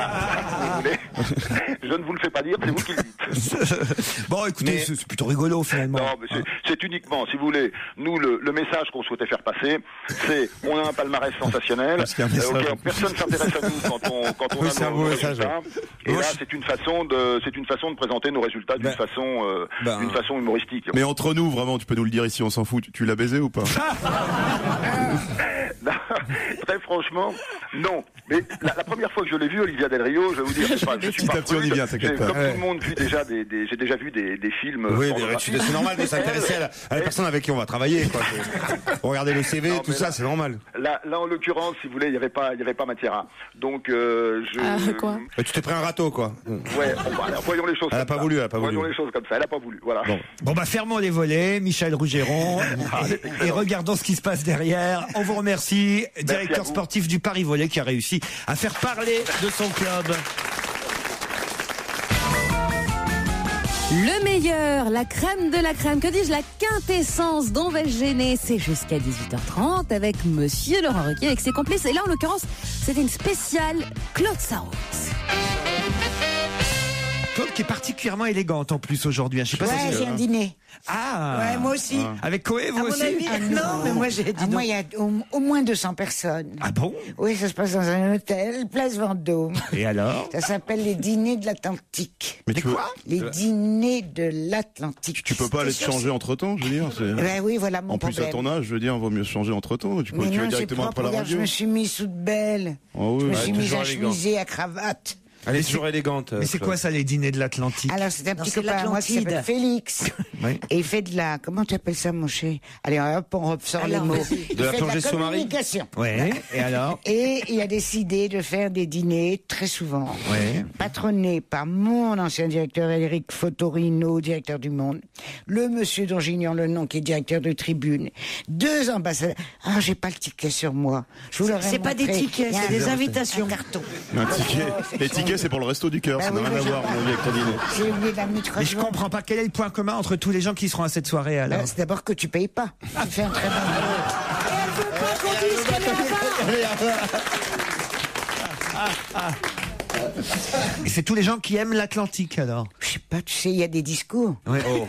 Je ne vous le fais pas dire, c'est vous qui le dites. Bon, écoutez, c'est plutôt rigolo finalement. Non, mais c'est uniquement, si vous voulez, nous, le message qu'on souhaitait faire passer, c'est on a un palmarès sensationnel. Personne ne s'intéresse à nous quand on a nos résultats. Et là, c'est une façon de présenter nos résultats d'une façon humoristique. Mais entre nous, vraiment, tu peux nous le dire ici, on s'en fout. Tu l'as baisé ou pas? Très franchement, non. Mais la première fois que je l'ai vu, Olivia Del Rio, je vais vous dire, je suis pas on y vient, t'inquiète pas. Comme tout le monde, j'ai déjà vu des films. Oui, c'est normal de s'intéresser à la personne avec qui on va travailler. Quoi. Regardez le CV, tout ça, c'est normal. Là, en l'occurrence, si vous voulez, il n'y avait pas matière à. Donc, quoi tu t'es pris un râteau, quoi. Ouais, voyons les choses. Elle n'a pas voulu. Voyons les choses comme ça. Elle n'a pas voulu. Voilà. Bon, fermons les volets, Michel Rougeron, et regardons ce qui se passe derrière. On vous remercie, directeur sportif du Paris Volley, qui a réussi à faire parler de son club. Le meilleur, la crème de la crème, que dis-je, la quintessence d'On va se gêner, c'est jusqu'à 18h30 avec Monsieur Laurent Ruquier avec ses complices. Et là, en l'occurrence, c'était une spéciale Claude Sarraute. Claude qui est particulièrement élégante en plus aujourd'hui. Je sais pas si j'ai un dîner. Ah. Ouais, moi aussi. Avec Coé, vous aussi? Non, mais moi j'ai dit. Moi, il y a au moins 200 personnes. Ah bon? Oui, ça se passe dans un hôtel, place Vendôme. Et alors? Ça s'appelle les dîners de l'Atlantique. Mais quoi? Les dîners de l'Atlantique. Tu peux pas aller te changer entre temps, je veux dire. Ben oui, voilà mon problème. En plus, à ton âge, je veux dire, vaut mieux se changer entre temps. Tu vas directement après la radio. Je me suis mis sous de belle. Je me suis mis à chemiser, à cravate. Elle est toujours élégante. Mais c'est quoi ça, les dîners de l'Atlantique? Alors, c'est un petit copain à moi qui s'appelle Félix. Oui. Et il fait de la... Comment tu appelles ça, mon cher? Allez, hop, on ressort les mots. De la plongée sous-marine. Ouais. Et alors? Et il a décidé de faire des dîners très souvent. Ouais. Patronnés par mon ancien directeur Éric Fotorino, directeur du Monde. Le monsieur dont j'ignore le nom, qui est directeur de Tribune. 2 ambassadeurs. Ah, j'ai pas le ticket sur moi. C'est pas des tickets, c'est des invitations. Un carton. Un ticket. Les tickets, c'est pour le resto du cœur, ça n'a rien à voir avec ton dîner. J'ai oublié d'amener 3 Mais je comprends pas, quel est le point commun entre tous les gens qui seront à cette soirée alors? C'est d'abord que tu payes pas. Tu fais un très bon boulot. Et elle veut pas qu'on dise qu'elle est là. Et c'est tous les gens qui aiment l'Atlantique alors? Je sais pas, tu sais, il y a des discours. Ouais. Oh.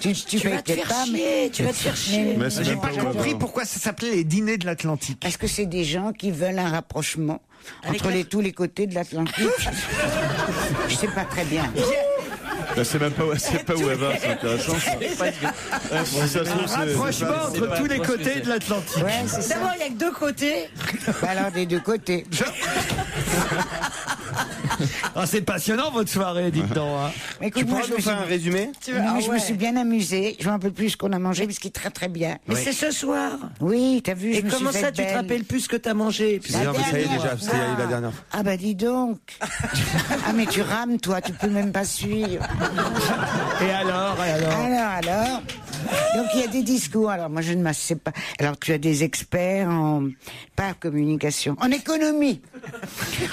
Tu vas te faire chier, tu vas te faire chier. J'ai pas compris pourquoi ça s'appelait les dîners de l'Atlantique. Parce que c'est des gens qui veulent un rapprochement entre tous les côtés de l'Atlantique. Je sais pas très bien. Là, c'est même pas où elle va, c'est intéressant. Un rapprochement entre tous les côtés de l'Atlantique. Ouais, c'est ça. D'abord, il y a que 2 côtés. Alors, des 2 côtés. Ah, c'est passionnant votre soirée, dites donc. Hein. Écoute, tu pourrais nous faire un résumé? Je me suis bien amusée. Je vois un peu plus ce qu'on a mangé, mais ce qui est très très bien. Mais c'est ce soir. Oui, t'as vu. Et comment ça, tu te rappelles plus ce que t'as mangé? Non, mais ça y est déjà, c'était la dernière fois. Ah bah dis donc. Ah mais tu rames toi, tu peux même pas suivre. Et alors? Alors. Donc il y a des discours. Alors moi je ne sais pas. Alors tu as des experts en pas communication, en économie.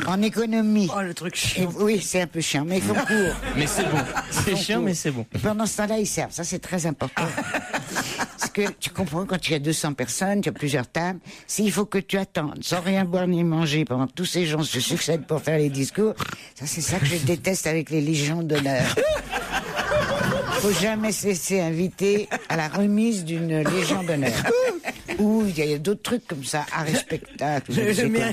En économie. Oh le truc chiant. Oui, c'est un peu chiant, mais ils font court. Mais c'est bon. C'est chiant, mais c'est bon. Et pendant ce temps-là, ils servent. Ça c'est très important. Parce que tu comprends, quand tu as 200 personnes, tu as plusieurs tables, s'il faut que tu attendes, sans rien boire ni manger, pendant que tous ces gens se succèdent pour faire les discours, ça c'est ça que je déteste avec les légions d'honneur. Faut jamais se laisser inviter à la remise d'une légion d'honneur. Ou il y a d'autres trucs comme ça, à respectable.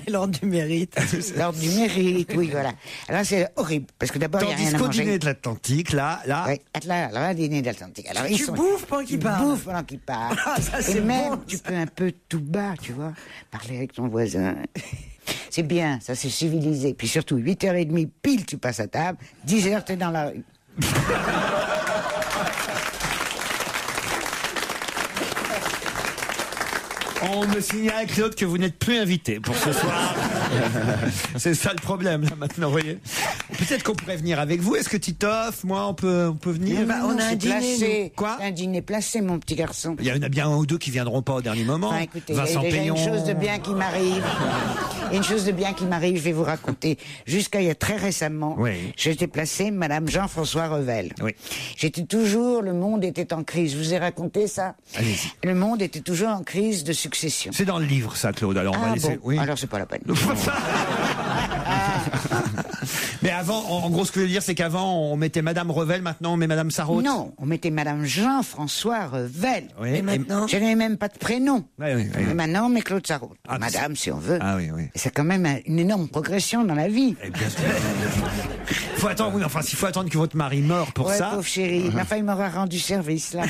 L'ordre du mérite. L'ordre du mérite, oui, voilà. Alors c'est horrible, parce que d'abord il n'y a rien à manger. Tandis qu'au dîner de l'Atlantique, là... Oui, là, un dîner de l'Atlantique. Alors, tu bouffes pendant qu'ils parlent. Ils bouffent pendant qu'ils parlent. Ah, ça, et même, bon, tu peux un peu tout bas, tu vois, parler avec ton voisin. C'est bien, ça c'est civilisé. Puis surtout, 8h30, pile, tu passes à table, 10h, t'es dans la rue. On me signale, Claude, que vous n'êtes plus invité pour ce soir. C'est ça le problème, là, maintenant, vous voyez. Peut-être qu'on pourrait venir avec vous. Est-ce que Titoff, moi, on peut venir? On a un dîner. Placé. Quoi? Un dîner placé, mon petit garçon. Il y en a bien un ou deux qui viendront pas au dernier moment. Enfin, écoutez, Vincent il y a Payon. une chose de bien qui m'arrive. Une chose de bien qui m'arrive, je vais vous raconter. Jusqu'à il y a très récemment, j'étais placée Madame Jean-François Revel. Oui. J'étais toujours, le monde était en crise. Je vous ai raconté ça? Allez-y. Le monde était toujours en crise de succession. C'est dans le livre, ça, Claude. Alors, on va laisser. Bon. Oui. Alors, c'est pas la peine. Mais avant, en gros, ce que je veux dire, c'est qu'avant, on mettait Madame Revel, maintenant, on met Madame Sarraute. Non, on mettait Madame Jean-François Revel. Oui. Et maintenant, je n'avais même pas de prénom. Oui. Et maintenant, on met Claude Sarraute. Ah, Madame, si on veut. Ah oui. Et c'est quand même une énorme progression dans la vie. Eh bien sûr. Faut attendre, oui, enfin, s'il faut attendre que votre mari meure pour ça. Pauvre chérie. Mais enfin, il m'aura rendu service, là.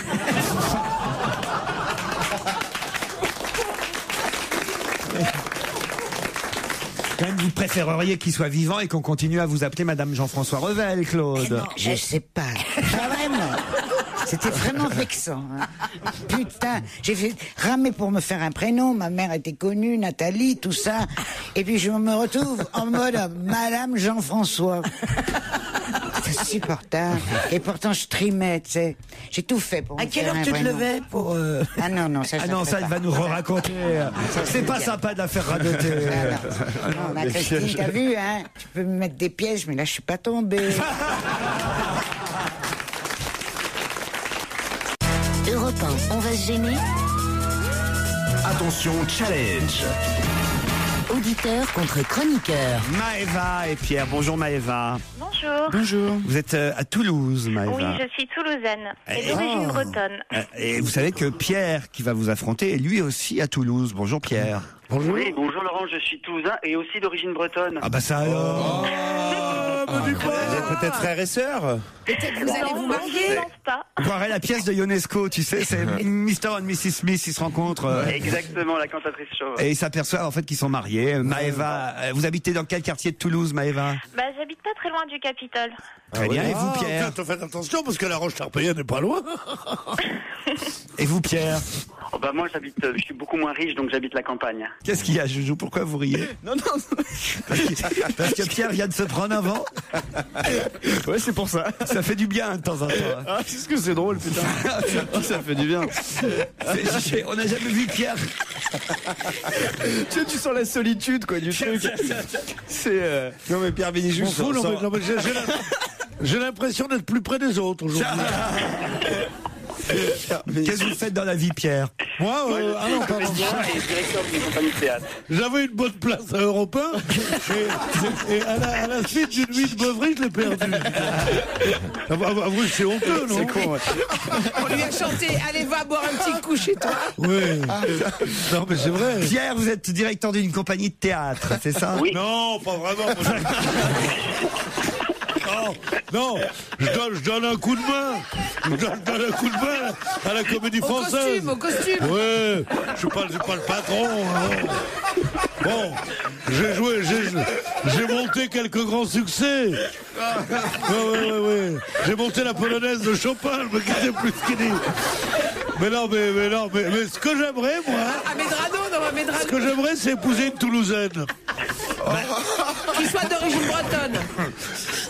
Quand même, vous préféreriez qu'il soit vivant et qu'on continue à vous appeler Madame Jean-François Revel, Claude. Non, je sais pas. Pas vraiment. C'était vraiment vexant. Hein. Putain, j'ai fait ramer pour me faire un prénom. Ma mère était connue, Nathalie, tout ça. Et puis je me retrouve en mode Madame Jean-François. C'est insupportable. Et pourtant, je trimais, tu sais. J'ai tout fait pour me faire un prénom. À quelle heure tu te levais pour... Ah non, ça, ça, il va nous raconter. C'est pas sympa de la faire radoter. Non, ma Christine, t'as vu, hein? Tu peux me mettre des pièges, mais là, je suis pas tombée. Europe 1, on va se gêner. Attention, challenge. Auditeur contre chroniqueur. Maëva et Pierre. Bonjour Maëva. Bonjour. Bonjour. Vous êtes à Toulouse, Maëva. Oui, je suis toulousaine et d'origine bretonne. Et vous savez que Pierre, qui va vous affronter, est lui aussi à Toulouse. Bonjour Pierre. Bonjour. Oui, bonjour Laurent, je suis toulousain et aussi d'origine bretonne. Ah bah ça alors. Vous êtes peut-être frères et sœurs. Peut-être que vous allez vous marier. On croirait la pièce de Ionesco, tu sais, c'est Mr. and Mrs. Smith, ils se rencontrent. Exactement, la cantatrice show. Et ils s'aperçoivent en fait qu'ils sont mariés. Maëva, vous habitez dans quel quartier de Toulouse, Maëva? Bah, j'habite pas très loin du Capitole. Très bien, et vous Pierre? Faites attention parce que la Roche-Charpeyenne n'est pas loin. Et vous Pierre? Oh bah moi je suis beaucoup moins riche donc j'habite la campagne. Qu'est-ce qu'il y a, Joujou? Pourquoi vous riez? Non. Parce que Pierre vient de se prendre un vent. Ouais, c'est pour ça. Ça fait du bien de temps en temps. Ah, c'est que c'est drôle, putain. Ça fait du bien. On n'a jamais vu Pierre. Tu sens la solitude, quoi, du truc. C'est. Non, mais Pierre Bénichou, j'ai l'impression d'être plus près des autres aujourd'hui. Qu'est-ce que vous faites dans la vie, Pierre? Moi, pardon. Et directeur d'une compagnie de théâtre. J'avais une bonne place à Europe 1 et à la suite d'une nuit de beuverie, je l'ai perdu. Avouez, c'est honteux, non? C'est con, ouais. On lui a chanté « Allez, va boire un petit coup chez toi ». Oui. Non, mais c'est vrai. Pierre, vous êtes directeur d'une compagnie de théâtre, c'est ça? Oui. Non, pas vraiment. Non, je donne un coup de main. Je donne un coup de main à la Comédie Française. Au costume. Ouais, je suis pas le patron. Hein. Bon, j'ai monté quelques grands succès. Ouais. J'ai monté la polonaise de Chopin, je me quittais plus skinny. Mais ce que j'aimerais, moi. À Medrano. Ce que j'aimerais, c'est épouser une Toulousaine. Qui soit d'origine bretonne.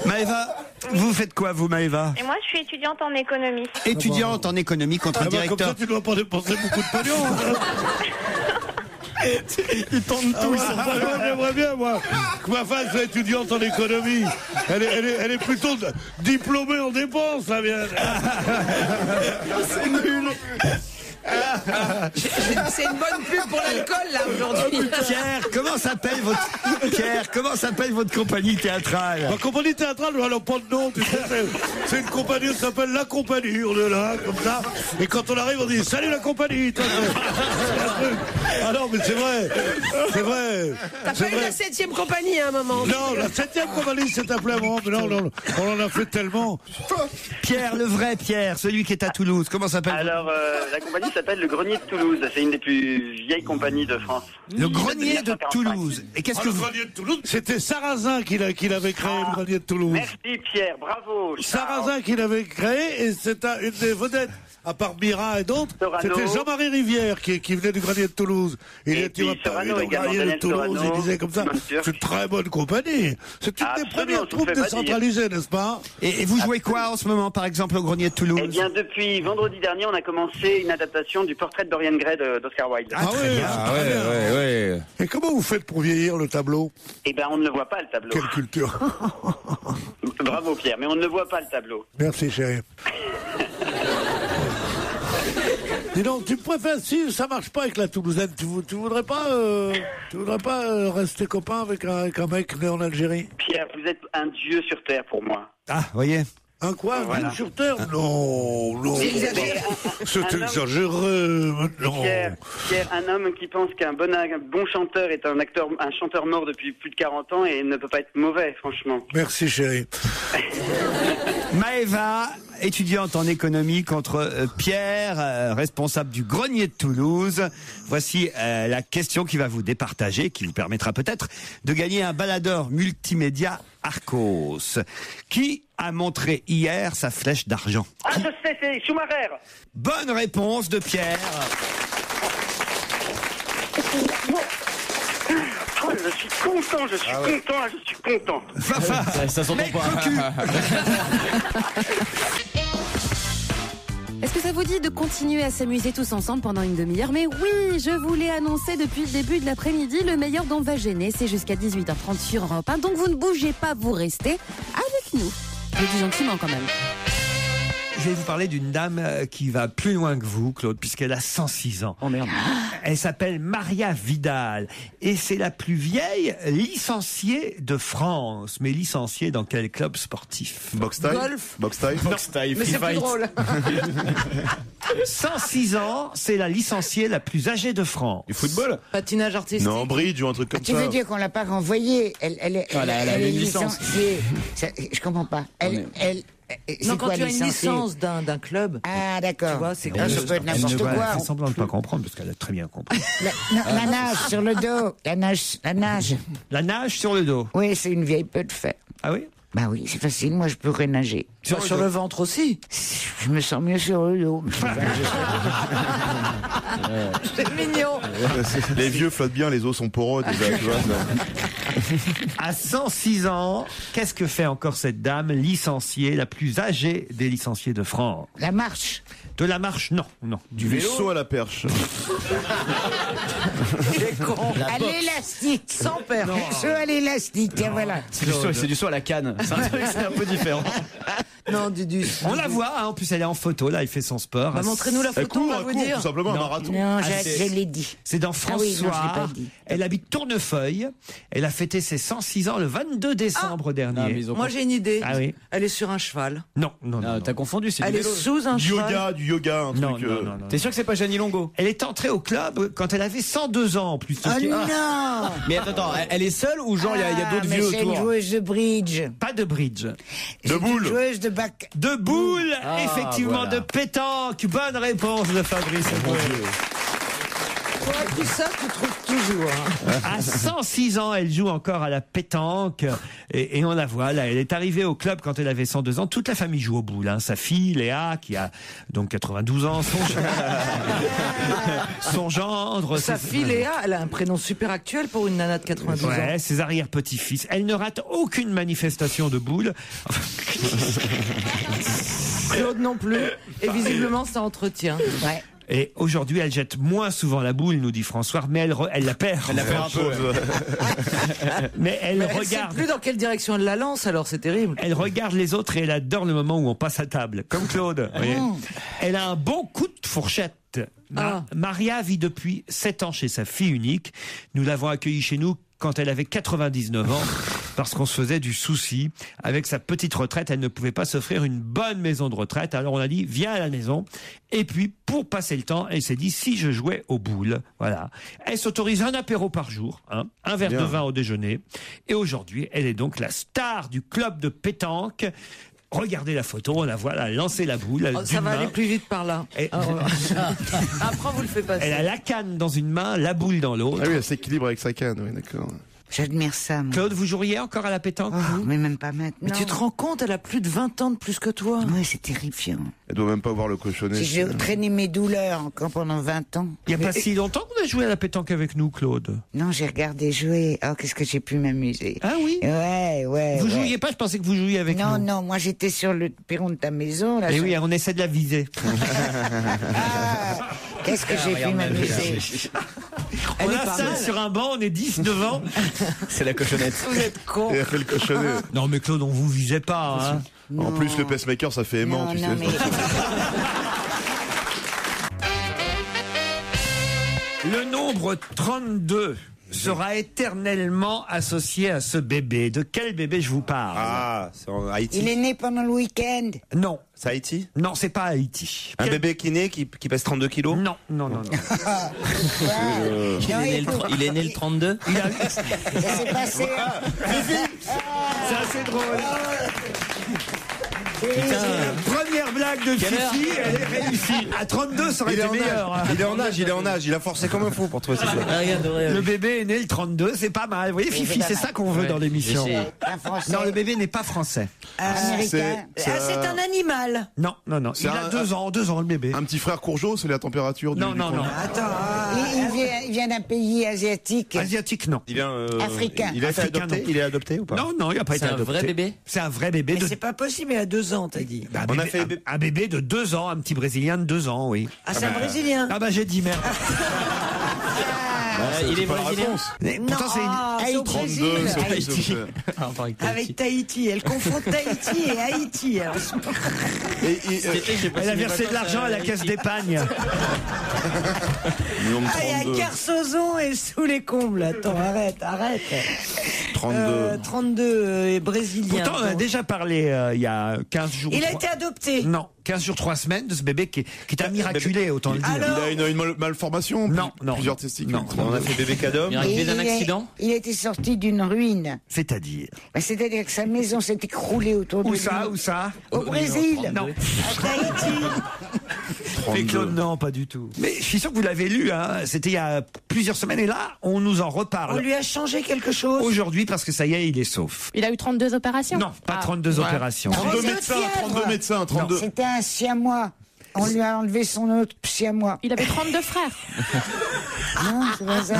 Maëva, vous faites quoi, vous, Maëva? Et moi, je suis étudiante en économie. Étudiante en économie, contre-directeur. Comme ça, tu dois pas dépenser beaucoup de pognon. Ils tombent tous. J'aimerais bien, moi, que ma femme soit étudiante en économie. Elle est plutôt diplômée en dépenses, ça vient. C'est nul. C'est une bonne pub pour l'alcool là aujourd'hui. Pierre, comment s'appelle votre compagnie théâtrale? Ma compagnie théâtrale, elle n'a pas de nom, tu sais, c'est une compagnie qui s'appelle La Compagnie, on est là, comme ça, et quand on arrive, on dit salut la compagnie. Ah non, mais c'est vrai. T'as pas eu la 7e compagnie à un moment? Non, la 7e compagnie s'est appelée avant, mais non, on en a fait tellement. Pierre, le vrai Pierre, celui qui est à Toulouse, comment s'appelle? Alors, la compagnie s'appelle le Grenier de Toulouse. C'est une des plus vieilles compagnies de France. Le Grenier de Toulouse. Et qu'est-ce que le Grenier de Toulouse, c'était Sarrazin qui l'avait créé, le Grenier de Toulouse. Merci Pierre, bravo. Sarrazin qui l'avait créé et c'est une des vedettes à part Mira et d'autres, Sorano. c'était Jean-Marie Rivière qui venait du Grenier de Toulouse. Il Et était à puis Paris, Sorano dans le également, Grenier de Daniel Toulouse, Sorano, il disait comme ça. C'est une très bonne compagnie. C'est une des Absolument, premières je vous troupes fais pas décentralisées, n'est-ce pas? Et vous jouez quoi en ce moment, par exemple, au Grenier de Toulouse? Eh bien, depuis vendredi dernier, on a commencé une adaptation du Portrait de Dorian Gray d'Oscar Wilde. Ah ouais. Et comment vous faites pour vieillir le tableau? Eh bien, on ne le voit pas, le tableau. Quelle culture. Bravo, Pierre, mais on ne le voit pas, le tableau. Merci, chérie. Dis donc, tu préfères, si ça marche pas avec la Toulousaine, tu voudrais pas rester copain avec un mec né en Algérie? Pierre, vous êtes un dieu sur terre pour moi. Ah, voyez. Un quoi? Voilà. Dieu sur terre? Non. C'est exagéré, maintenant. Pierre, un homme qui pense qu'un bon chanteur est un chanteur mort depuis plus de 40 ans et ne peut pas être mauvais, franchement. Merci, chérie. Maëva, étudiante en économie, contre Pierre, responsable du Grenier de Toulouse. Voici la question qui va vous départager, qui vous permettra peut-être de gagner un baladeur multimédia Arcos. Qui a montré hier sa flèche d'argent? Ah, je sais, c'est Schumacher. Bonne réponse de Pierre. Oh, je suis content, je suis content. Ça s'entend pas. Est-ce que ça vous dit de continuer à s'amuser tous ensemble pendant une demi-heure? Mais oui, je vous l'ai annoncé depuis le début de l'après-midi, le meilleur dont va gêner, c'est jusqu'à 18h30 sur Europe 1. Donc vous ne bougez pas, vous restez avec nous. Je le dis gentiment quand même. Je vais vous parler d'une dame qui va plus loin que vous, Claude, puisqu'elle a 106 ans. Oh merde. Elle s'appelle Maria Vidal et c'est la plus vieille licenciée de France. Mais licenciée dans quel club sportif? Boxe taille. Golf. Boxe taille. Boxe taille, Mais c'est plus drôle. 106 ans, c'est la licenciée la plus âgée de France. Du football? Patinage artistique. Non, bridge ou un truc comme Tu ça. veux dire qu'on l'a pas renvoyée? Elle est une licence. licenciée. Je comprends pas. Non, quand quoi, tu as une licenciée? licence d'un club. Ah, d'accord. Tu vois, c'est Ah, ça peut être n'importe quoi. Elle fait semblant de ne pas comprendre parce qu'elle a très bien compris. La nage sur le dos. La nage. La nage sur le dos. Oui, c'est une vieille peu de fait. Ah oui? Bah oui, c'est facile, moi je pourrais nager. Sur le ventre aussi. Je me sens mieux sur le dos. C'est mignon. Les vieux flottent bien, les os sont poreux déjà, tu vois. À 106 ans, qu'est-ce que fait encore cette dame licenciée, la plus âgée des licenciés de France? La marche. De la marche, non. Du saut à la perche. À l'élastique. Sans perche. Saut à l'élastique, tiens, voilà. C'est du saut à la canne. C'est un peu différent. Non, On la voit, hein, en plus elle est en photo, là, elle fait son sport. Bah, montrez-nous la photo, on va vous dire. Tout simplement un marathon. Non, je l'ai dit. C'est dans Ah oui, non, je l'ai François. pas dit. Elle habite Tournefeuille. Elle a fêté ses 106 ans le 22 décembre dernier. Moi j'ai une idée. Ah oui. Elle est sur un cheval. Non. T'as confondu, c'est Elle du est vélo. sous un cheval. Du yoga, un Non, truc. non. T'es sûr que c'est pas Jeannie Longo? Elle est entrée au club quand elle avait 102 ans en plus. Oh non. Mais attends, elle est seule ou genre il y a d'autres mais vieux c'est une autour? joueuse de bridge. Pas de bridge. C'est une joueuse de bac. De boule, effectivement, voilà. de pétanque. Bonne réponse de Fabrice. Toi, tout ça, tu trouves toujours. Hein. À 106 ans, elle joue encore à la pétanque et on la voit là. Elle est arrivée au club quand elle avait 102 ans. Toute la famille joue au boule. Hein. Sa fille, Léa, qui a donc 92 ans, son gendre. Sa fille Léa, elle a un prénom super actuel pour une nana de 92 ans. Ouais, ses arrière-petits-fils. Elle ne rate aucune manifestation de boule. Claude non plus. Et visiblement, ça entretient. Ouais. Et aujourd'hui, elle jette moins souvent la boule, nous dit François, mais elle la perd. Elle la perd un peu. Mais elle Elle sait regarde. plus dans quelle direction elle la lance, alors c'est terrible. Elle regarde les autres et elle adore le moment où on passe à table, comme Claude. vous voyez. Elle a un bon coup de fourchette. Maria vit depuis 7 ans chez sa fille unique. Nous l'avons accueillie chez nous quand elle avait 99 ans, parce qu'on se faisait du souci. Avec sa petite retraite, elle ne pouvait pas s'offrir une bonne maison de retraite. Alors on a dit, viens à la maison. Et puis, pour passer le temps, elle s'est dit, si je jouais aux boules, voilà. Elle s'autorise un apéro par jour, hein, un verre de vin au déjeuner. Et aujourd'hui, elle est donc la star du club de pétanque. Regardez la photo, on la voit là, lancer la boule. Ça va aller plus vite par là. Après, vous le faites passer. Elle a la canne dans une main, la boule dans l'autre. Ah oui, elle s'équilibre avec sa canne, oui, d'accord. J'admire ça, moi. Claude, vous joueriez encore à la pétanque Mais même pas maintenant. Mais tu te rends compte, elle a plus de 20 ans de plus que toi. Oui, c'est terrifiant. Elle doit même pas voir le cochonnet. Si j'ai traîné mes douleurs encore pendant 20 ans. Il n'y a pas si longtemps qu'on a joué à la pétanque avec nous, Claude. Non, j'ai regardé jouer. Oh, qu'est-ce que j'ai pu m'amuser. Ah oui? Ouais. Vous jouiez pas? Je pensais que vous jouiez avec nous. Non, moi j'étais sur le perron de ta maison. Là, Et oui, on essaie de la viser. Qu'est-ce que j'ai pu m'amuser. On l'installe sur un banc, on est 19 ans. C'est la cochonnette. Vous êtes con. Et elle fait le cochonnet. Non mais Claude, on vous visait pas. Hein. En plus, le pacemaker, ça fait aimant, tu sais. Le nombre 32 sera éternellement associé à ce bébé. De quel bébé je vous parle? Ah, c'est en Haïti. Il est né pendant le week-end. Non. C'est Haïti? Non, c'est pas Haïti. Un bébé qui naît, qui pèse 32 kilos? Non. Il est né le 32? Ça s'est passé. C'est assez drôle. Première blague de Fifi, elle est réussie. À 32, ça aurait été meilleur. Il est en âge, il a forcé comme un fou pour trouver ça. Le bébé est né le 32, c'est pas mal. Vous voyez, Fifi, c'est ça qu'on veut dans l'émission. Non, le bébé n'est pas français. Américain. C'est un animal. Non. Il a 2 ans le bébé. Un petit frère Courgeot, c'est la température du... Non. Attends. Il vient d'un pays asiatique. Asiatique, non. Il vient... Africain. Il a été adopté? Il est adopté ou pas? Non, il n'a pas été adopté. C'est un vrai bébé? C'est un vrai bébé. Mais c'est pas possible, il a 2 ans, t'as dit. On a fait un bébé de 2 ans, un petit Brésilien de 2 ans, oui. Ah, c'est un Brésilien. Ah bah j'ai dit merde. Il est brésilien. Pourtant c'est au Brésil. Avec Tahiti. Elle confond Tahiti et Haïti. Elle a versé de l'argent à la caisse d'épargne. Il y a Carsozon et sous les combles. Attends, arrête. 32 et brésilien. Pourtant, on a déjà parlé il y a 15 jours. Il a été adopté. Non, 15 jours, 3 semaines de ce bébé qui est un miraculé, autant le dire. Alors... Il a une malformation? Non. Plusieurs testicules? Non. On a fait bébé cadeau. Miraculé d'un accident? Il a été sorti d'une ruine. C'est-à-dire? C'est-à-dire que sa maison s'est écroulée autour de lui. Où ça? Au Brésil. Non. À Tahiti. Mais Claude, non, pas du tout. Mais je suis sûr que vous l'avez lu, hein. C'était il y a plusieurs semaines et là, on nous en reparle. On lui a changé quelque chose? Aujourd'hui, parce que ça y est, il est sauf. Il a eu 32 opérations? Non, pas 32 opérations. 32 médecins. C'était un siamois. On lui a enlevé son autre siamois. Il avait 32 frères. Non, c'est pas ça.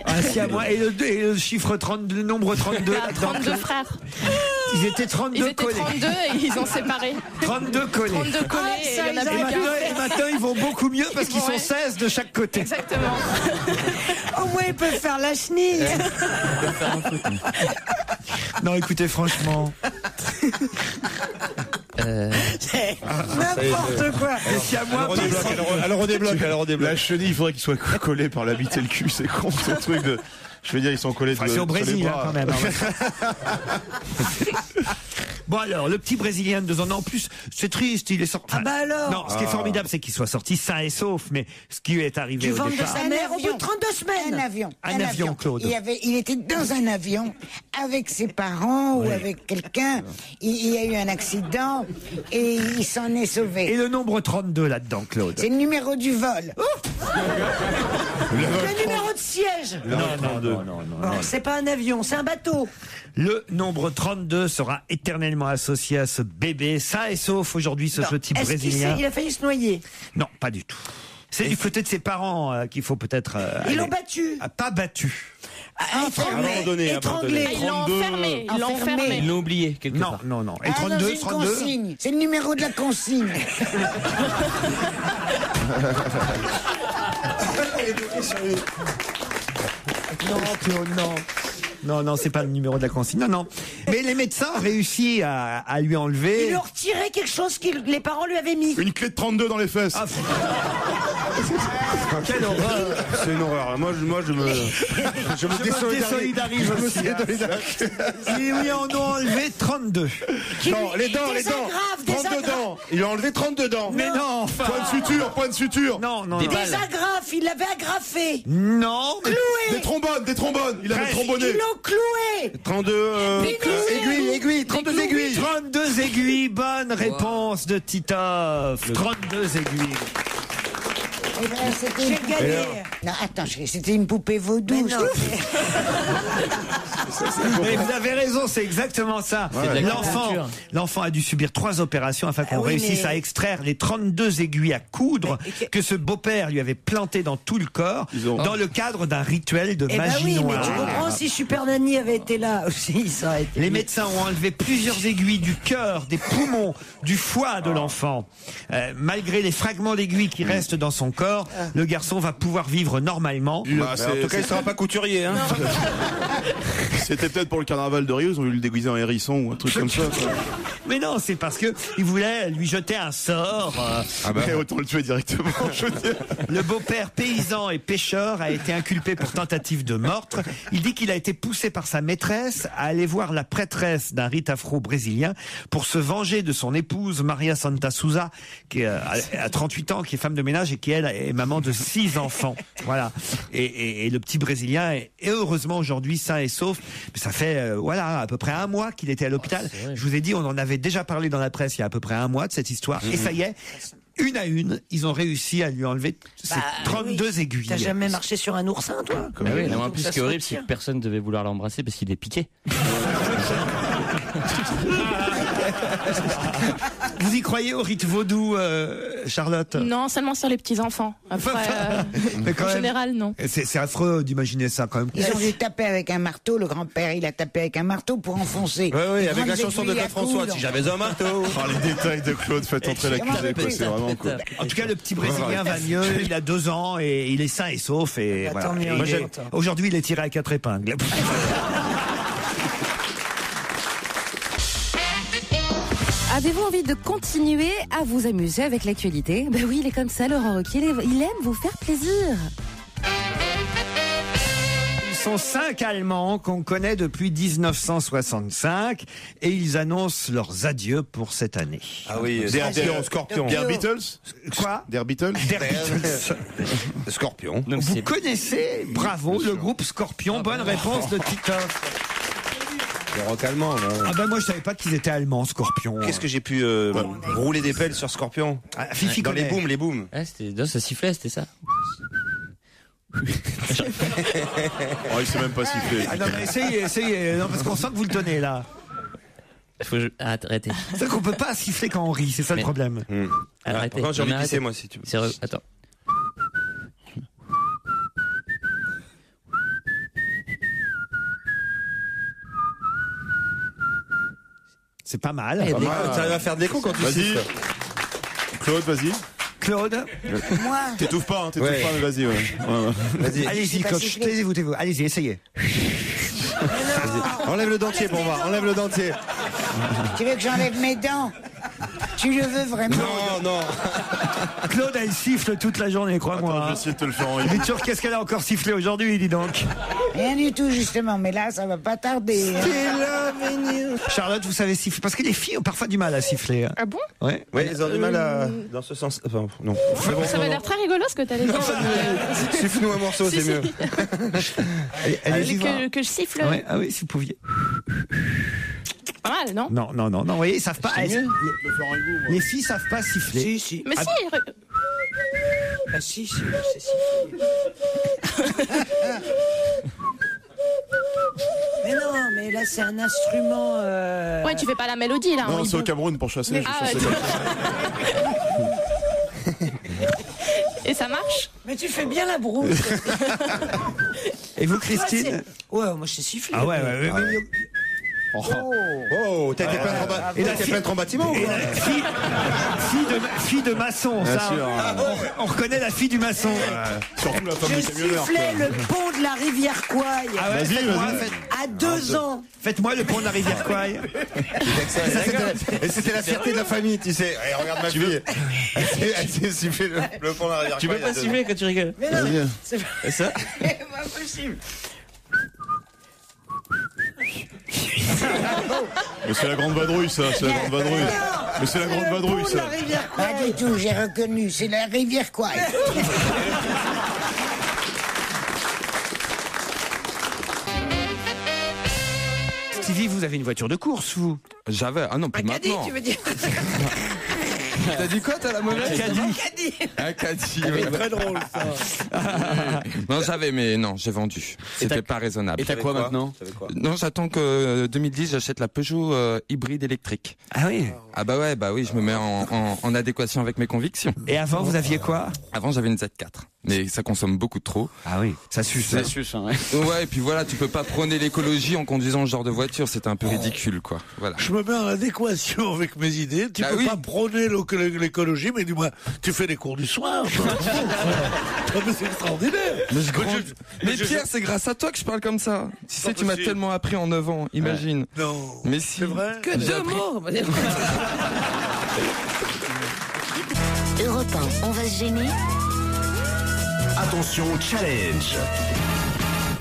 Un siamois. Et le chiffre 32, le nombre 32. 32 frères. Ils étaient 32 Ils étaient collés. 32 et ils ont séparé. 32 collés. 32 collés et il y en a plus et maintenant, ils vont beaucoup mieux parce qu'ils sont 16 de chaque côté. Exactement. Au moins, ils peuvent faire la chenille. Non, écoutez, franchement. N'importe quoi. Elle redébloque. La chenille, il faudrait qu'il soit collé par la bite et le cul, c'est con ce truc de... Je veux dire, ils sont collés C'est au Brésil, hein, quand même. Bon alors, le petit Brésilien de 2 ans, non, en plus, c'est triste, il est sorti. Ah bah alors. Non, ce qui est formidable, c'est qu'il soit sorti sain et sauf, mais ce qui lui est arrivé Tu au vends de départ... sa mère au bout de 32 semaines. Un avion, Claude. Il était dans un avion avec ses parents ou avec quelqu'un. Il y a eu un accident et il s'en est sauvé. Et le nombre 32 là-dedans, Claude? C'est le numéro du vol. Le numéro de siège. Non. C'est pas un avion, c'est un bateau. Le nombre 32 sera éternellement associé à ce bébé sain et sauf aujourd'hui, ce petit Brésilien. Il a failli se noyer? Non, pas du tout. C'est du côté de ses parents qu'il faut peut-être... Ils l'ont battu? Pas battu. Étranglé. Ils l'ont enfermé. Ils l'ont oublié quelque part. Non. Et 32, dans une 32... consigne. C'est le numéro de la consigne. Non, Claude, non. Non, c'est pas le numéro de la consigne. Non. Mais les médecins ont réussi à lui enlever... Ils lui ont retiré quelque chose que les parents lui avaient mis. Une clé de 32 dans les fesses. Quelle horreur. C'est une horreur. Moi, je me désolidarise aussi. Ils lui en ont enlevé 32. Non, les dents. 32 dents. Il lui a enlevé 32 dents. Mais non, enfin. Point de suture. Non. Des agrafes, il l'avait agrafé. Non. Cloué. Des trombones. Il avait trombonné. Ils l'ont cloué. 32 aiguilles. 32 aiguilles. 32 aiguilles. Bonne réponse de Titoff. 32 aiguilles. Eh ben, j'ai gagné. Non, attends, c'était une poupée vaudou. Mais vous avez raison, c'est exactement ça. Ouais. L'enfant a dû subir 3 opérations afin qu'on réussisse à extraire les 32 aiguilles à coudre que ce beau-père lui avait plantées dans tout le corps dans le cadre d'un rituel de magie noire. Mais tu comprends, si Super Nanny avait été là aussi, ça aurait été... Les médecins ont enlevé plusieurs aiguilles du cœur, des poumons, du foie de l'enfant. Malgré les fragments d'aiguilles qui restent dans son corps, le garçon va pouvoir vivre normalement. En tout cas, il ne sera pas couturier. Hein. C'était peut-être pour le carnaval de Rio, ils ont voulu le déguiser en hérisson ou un truc comme ça. Mais non, c'est parce que il voulait lui jeter un sort. Autant le tuer directement. Je veux dire. Le beau-père paysan et pêcheur a été inculpé pour tentative de meurtre. Il dit qu'il a été poussé par sa maîtresse à aller voir la prêtresse d'un rite afro-brésilien pour se venger de son épouse Maria Santa Souza, qui a 38 ans, qui est femme de ménage et qui elle est maman de 6 enfants. Voilà. Et le petit Brésilien est heureusement aujourd'hui sain et sauf. Mais ça fait à peu près 1 mois qu'il était à l'hôpital. Je vous ai dit, on en avait déjà parlé dans la presse il y a à peu près 1 mois de cette histoire. Et ça y est, une à une, ils ont réussi à lui enlever ces 32 aiguilles. T'as jamais marché sur un oursin, toi? En plus, ce qui est horrible, c'est que personne ne devait vouloir l'embrasser parce qu'il est piqué. Vous y croyez au rite vaudou, Charlotte? Non, seulement sur les petits-enfants. Après, en général, non. C'est affreux d'imaginer ça, quand même. Ils ont dû taper avec un marteau. Le grand-père, il a tapé avec un marteau pour enfoncer. Oui, avec la chanson de Claude François, si j'avais un marteau. Les détails de Claude, faites entrer l'accusé, quoi. C'est vraiment cool. En tout cas, le petit Brésilien va mieux. Il a 2 ans et il est sain et sauf. Et voilà. Aujourd'hui, il est tiré à 4 épingles. Avez-vous envie de continuer à vous amuser avec l'actualité? Ben oui, il est comme ça, Laurent Ruquier. Il aime vous faire plaisir. Ils sont 5 Allemands qu'on connaît depuis 1965 et ils annoncent leurs adieux pour cette année. Ah oui, Scorpion. Der Beatles? Quoi? Der Beatles? Der Beatles. Scorpion. Vous connaissez, bravo, le groupe Scorpion. Bonne réponse de Titoff. Le rock allemand. Moi je savais pas qu'ils étaient allemands, Scorpion. Qu'est-ce que j'ai pu rouler des pelles sur Scorpion? Fifi dans connaît. les booms. Ça sifflait, c'était ça. Il sait même pas siffler. Non, mais essayez. Non, parce qu'on sent que vous le tenez là. Arrêtez. C'est qu'on peut pas siffler quand on rit, c'est ça le problème. Arrêtez. Quand j'ai envie de pisser, moi, si tu veux. Attends. C'est pas mal. Tu arrives à faire des coups quand tu siffles. Claude, vas-y. Claude. Moi. T'étouffes pas, mais vas-y. Vas-y. Allez-y, coach. Taisez-vous. Allez-y, essayez. Enlève le dentier pour voir. Enlève le dentier. Tu veux que j'enlève mes dents? Tu le veux vraiment? Non. Claude, elle siffle toute la journée, crois-moi. Je vais essayer de te le faire en Mais tu vois, qu'est-ce qu'elle a encore sifflé aujourd'hui, dis donc? Rien du tout, justement. Mais là, ça va pas tarder. Charlotte, vous savez siffler? Parce que les filles ont parfois du mal à siffler. Ah bon? Ouais. Oui, elles ont du mal à... dans ce sens. Enfin, non. Ça va l'air très rigolo ce que t'allais dire. Siffle-nous un morceau, c'est mieux. Que je siffle. Ouais. Ah oui, si vous pouviez. Pas mal, non? Non. Vous voyez, ils savent pas. Les filles savent pas siffler. Si. Mais si. Si, c'est siffler. Mais non, mais là c'est un instrument. Ouais, tu fais pas la mélodie là. Non, c'est au Cameroun pour chasser. Et ça marche? Mais tu fais bien la brousse. Et vous, Christine? Ouais, moi je sais siffler. Ah ouais. Oh, t'as été peintre en bâtiment ou quoi? Fille de maçon, ça. On reconnaît la fille du maçon. Surtout la femme Je du camionneur. sifflais le pont de la rivière Kouaï. Vas-y. À 2 ans. Faites-moi le pont de la rivière Kouaï. Et c'était la fierté de la famille, tu sais. Allez, regarde ma fille. Elle s'est sifflé le pont de la rivière Kouaï. Tu peux pas siffler quand tu rigoles. Mais non, c'est ça? pas possible. Mais c'est la grande vadrouille, ça. C'est la grande vadrouille. Mais c'est la grande vadrouille, ça. Pas du tout, j'ai reconnu. C'est la rivière Kouaï. Stevie, vous avez une voiture de course, vous? J'avais. Ah non, plus Acadie, maintenant. tu veux dire? T'as dit quoi, t'as la mauvaise? Un caddie. Très drôle, ça. Non, j'avais, mais non, j'ai vendu. C'était pas raisonnable. Et t'as quoi maintenant? Non, j'attends que 2010, j'achète la Peugeot hybride électrique. Ah oui? Ah bah oui, je me mets en adéquation avec mes convictions. Et avant, vous aviez quoi? Avant, j'avais une Z4. Mais ça consomme beaucoup trop. Ah oui, ça suce. Ça suce, hein, ouais. Ouais, et puis voilà, tu peux pas prôner l'écologie en conduisant ce genre de voiture, c'est un peu ridicule, quoi. Voilà. Je me mets en adéquation avec mes idées. Tu peux pas prôner l'écologie, mais dis-moi, tu fais des cours du soir. Mais c'est extraordinaire. Mais Pierre, c'est grâce à toi que je parle comme ça. Tu sais, tu m'as tellement appris en 9 ans, imagine. Ouais. Non. Mais si. C'est vrai? Que deux mots. Europe 1, on va se gêner. Attention, challenge.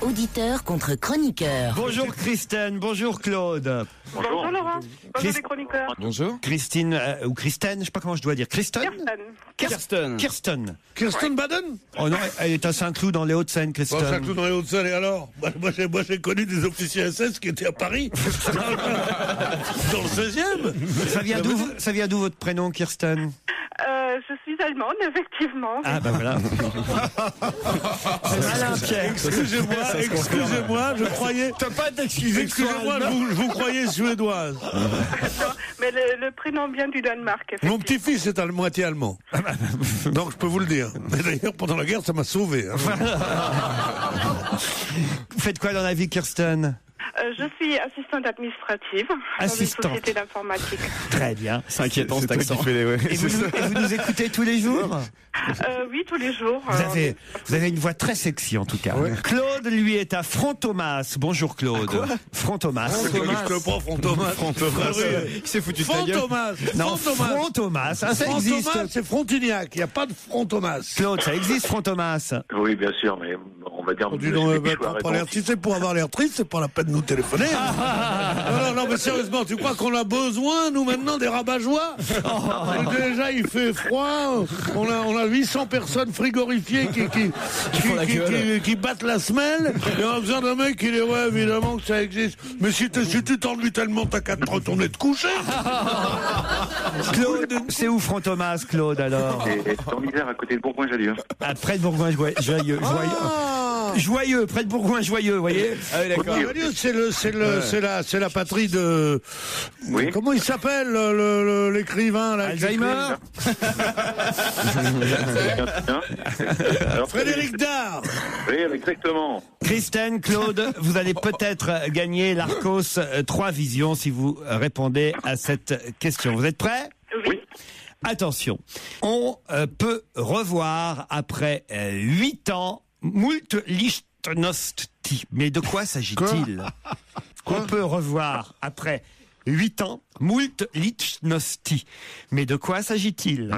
Auditeur contre chroniqueur. Bonjour Christine, bonjour Claude. Bonjour Laurent. Bonjour les chroniqueurs. Bonjour. Christine ou Christine, je sais pas comment je dois dire. Kirsten. Kirsten Baden? Oh non, elle est à Saint-Cloud dans les Hauts-de-Seine, Christine. Bon, Saint-Cloud dans les Hauts-de-Seine, et alors? Moi, j'ai connu des officiers SS qui étaient à Paris. Dans le 16e. Ça vient d'où votre prénom, Kirsten? Je suis allemande, effectivement. Ah ben voilà. Excusez-moi, je croyais... T'as pas d'excuser. Excusez-moi, je vous croyais suédoise. Non, mais le prénom vient du Danemark. Mon petit-fils est à moitié allemand. Donc je peux vous le dire. Et d'ailleurs, pendant la guerre, ça m'a sauvé. Vous faites quoi dans la vie, Kirsten? Je suis assistante administrative dans une société d'informatique. Très bien. C'est inquiétant cet accent. Et vous nous écoutez tous les jours? Oui, tous les jours. Vous avez une voix très sexy en tout cas. Ouais. Claude, lui, est à Frontomas. Bonjour Claude. Frontomas. Il s'est foutu de ta gueule. Non, Frontomas. Ça existe. C'est Frontignac. Il n'y a pas de Frontomas. Claude, ça existe Frontomas? Oui, bien sûr, mais on va dire... Si c'est pour avoir l'air triste, c'est pas la peine de nous téléphoner. Non, mais sérieusement, tu crois qu'on a besoin, nous, maintenant, des rabat-joie? Déjà, il fait froid. On a 800 personnes frigorifiées qui battent la semelle. Et on a besoin d'un mec qui dit, ouais, évidemment que ça existe. Mais si tu t'ennuies tellement, t'as qu'à te retourner te coucher. Claude, c'est où Frontomas, Claude, alors? C'est en Isère, à côté de Bourgoin-Jallieu. Près de Bourgoin-Joyeux. Joyeux, près de Bourgoin-Joyeux, vous voyez? Ah oui, d'accord. C'est la patrie de... Oui. Comment il s'appelle, l'écrivain, là? Alzheimer? Frédéric Dard. Oui, exactement. Christine, Claude, vous allez peut-être gagner l'Arcos 3 Visions si vous répondez à cette question. Vous êtes prêts? Oui. Attention, on peut revoir après 8 ans moult Lichtnosti. Mais de quoi s'agit-il? On peut revoir après 8 ans moult Lichtnosti. Mais de quoi s'agit-il?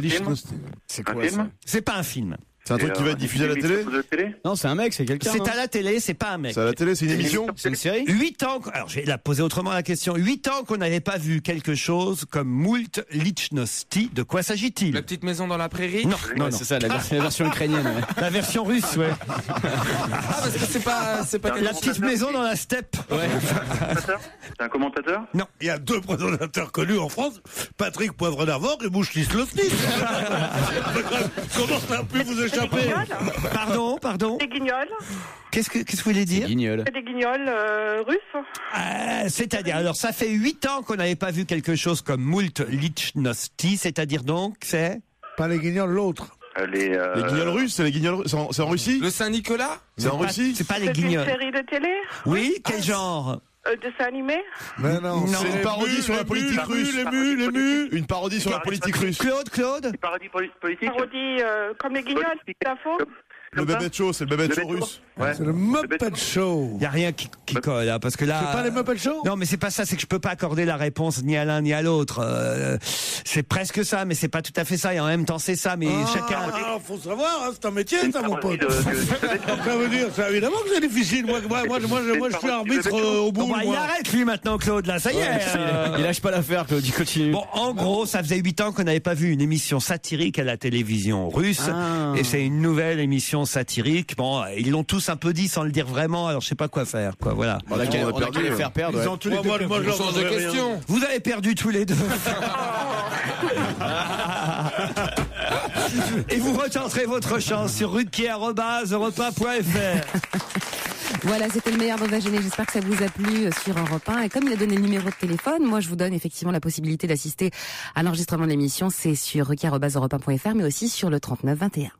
C'est quoi ça? C'est pas un film. C'est un truc qui va être diffusé à la télé? Non, c'est un mec, c'est quelqu'un. C'est à la télé, c'est pas un mec. C'est à la télé, c'est une émission? C'est une série? 8 ans, alors je vais la poser autrement la question. 8 ans qu'on n'avait pas vu quelque chose comme moult Lichtnosti. De quoi s'agit-il? La petite maison dans la prairie? Non, c'est ça, la version ukrainienne. Ouais. La version russe, ouais. Parce que c'est pas La petite maison dans la steppe. Ouais. C'est un commentateur? Non. Il y a 2 présentateurs connus en France, Patrick Poivre d'Arvor et Bouche Lislosny. Comment ça a pu vous échapper? Pardon. Des guignols. Qu'est-ce que vous voulez dire? Des guignols russes. C'est-à-dire, alors ça fait 8 ans qu'on n'avait pas vu quelque chose comme moult Lichtnosti, c'est-à-dire donc, c'est? Pas les guignols, l'autre. Les guignols russes, c'est en Russie? Le Saint-Nicolas? C'est en Russie? C'est pas les guignols. C'est une série de télé? Oui, quel genre? Dessin animé? Mais non, c'est une parodie sur la politique russe. Une parodie sur la politique russe. Claude? Une parodie politique? Parodie comme les guignols, d'info? Le Muppet Show, c'est le Muppet Show russe. Ouais. C'est le Muppet Show. Il n'y a rien qui colle, hein, parce que là... C'est pas les Muppet Show? Non, mais c'est pas ça, c'est que je peux pas accorder la réponse ni à l'un ni à l'autre. C'est presque ça, mais c'est pas tout à fait ça, et en même temps c'est ça, mais chacun... Faut savoir, hein, c'est un métier, ça, mon pote. Ça veut dire, c'est évidemment que c'est difficile. Moi, je suis arbitre au bout. Il arrête, lui, maintenant, Claude, là, ça y est. Il lâche pas l'affaire, Claude, il continue. Bon, en gros, ça faisait 8 ans qu'on n'avait pas vu une émission satirique à la télévision russe, et c'est une nouvelle émission satirique. Bon, ils l'ont tous un peu dit sans le dire vraiment, alors je sais pas quoi faire, quoi, voilà. On a qu'à les faire perdre. Moi, je change de question. Vous avez perdu tous les deux. Et vous retenterez votre chance sur ruquier@europe1.fr. Voilà, c'était le meilleur d'On va gêner. J'espère que ça vous a plu sur Europe 1. Et comme il a donné le numéro de téléphone, moi je vous donne effectivement la possibilité d'assister à l'enregistrement de l'émission. C'est sur ruquier@europe1.fr, mais aussi sur le 39 21.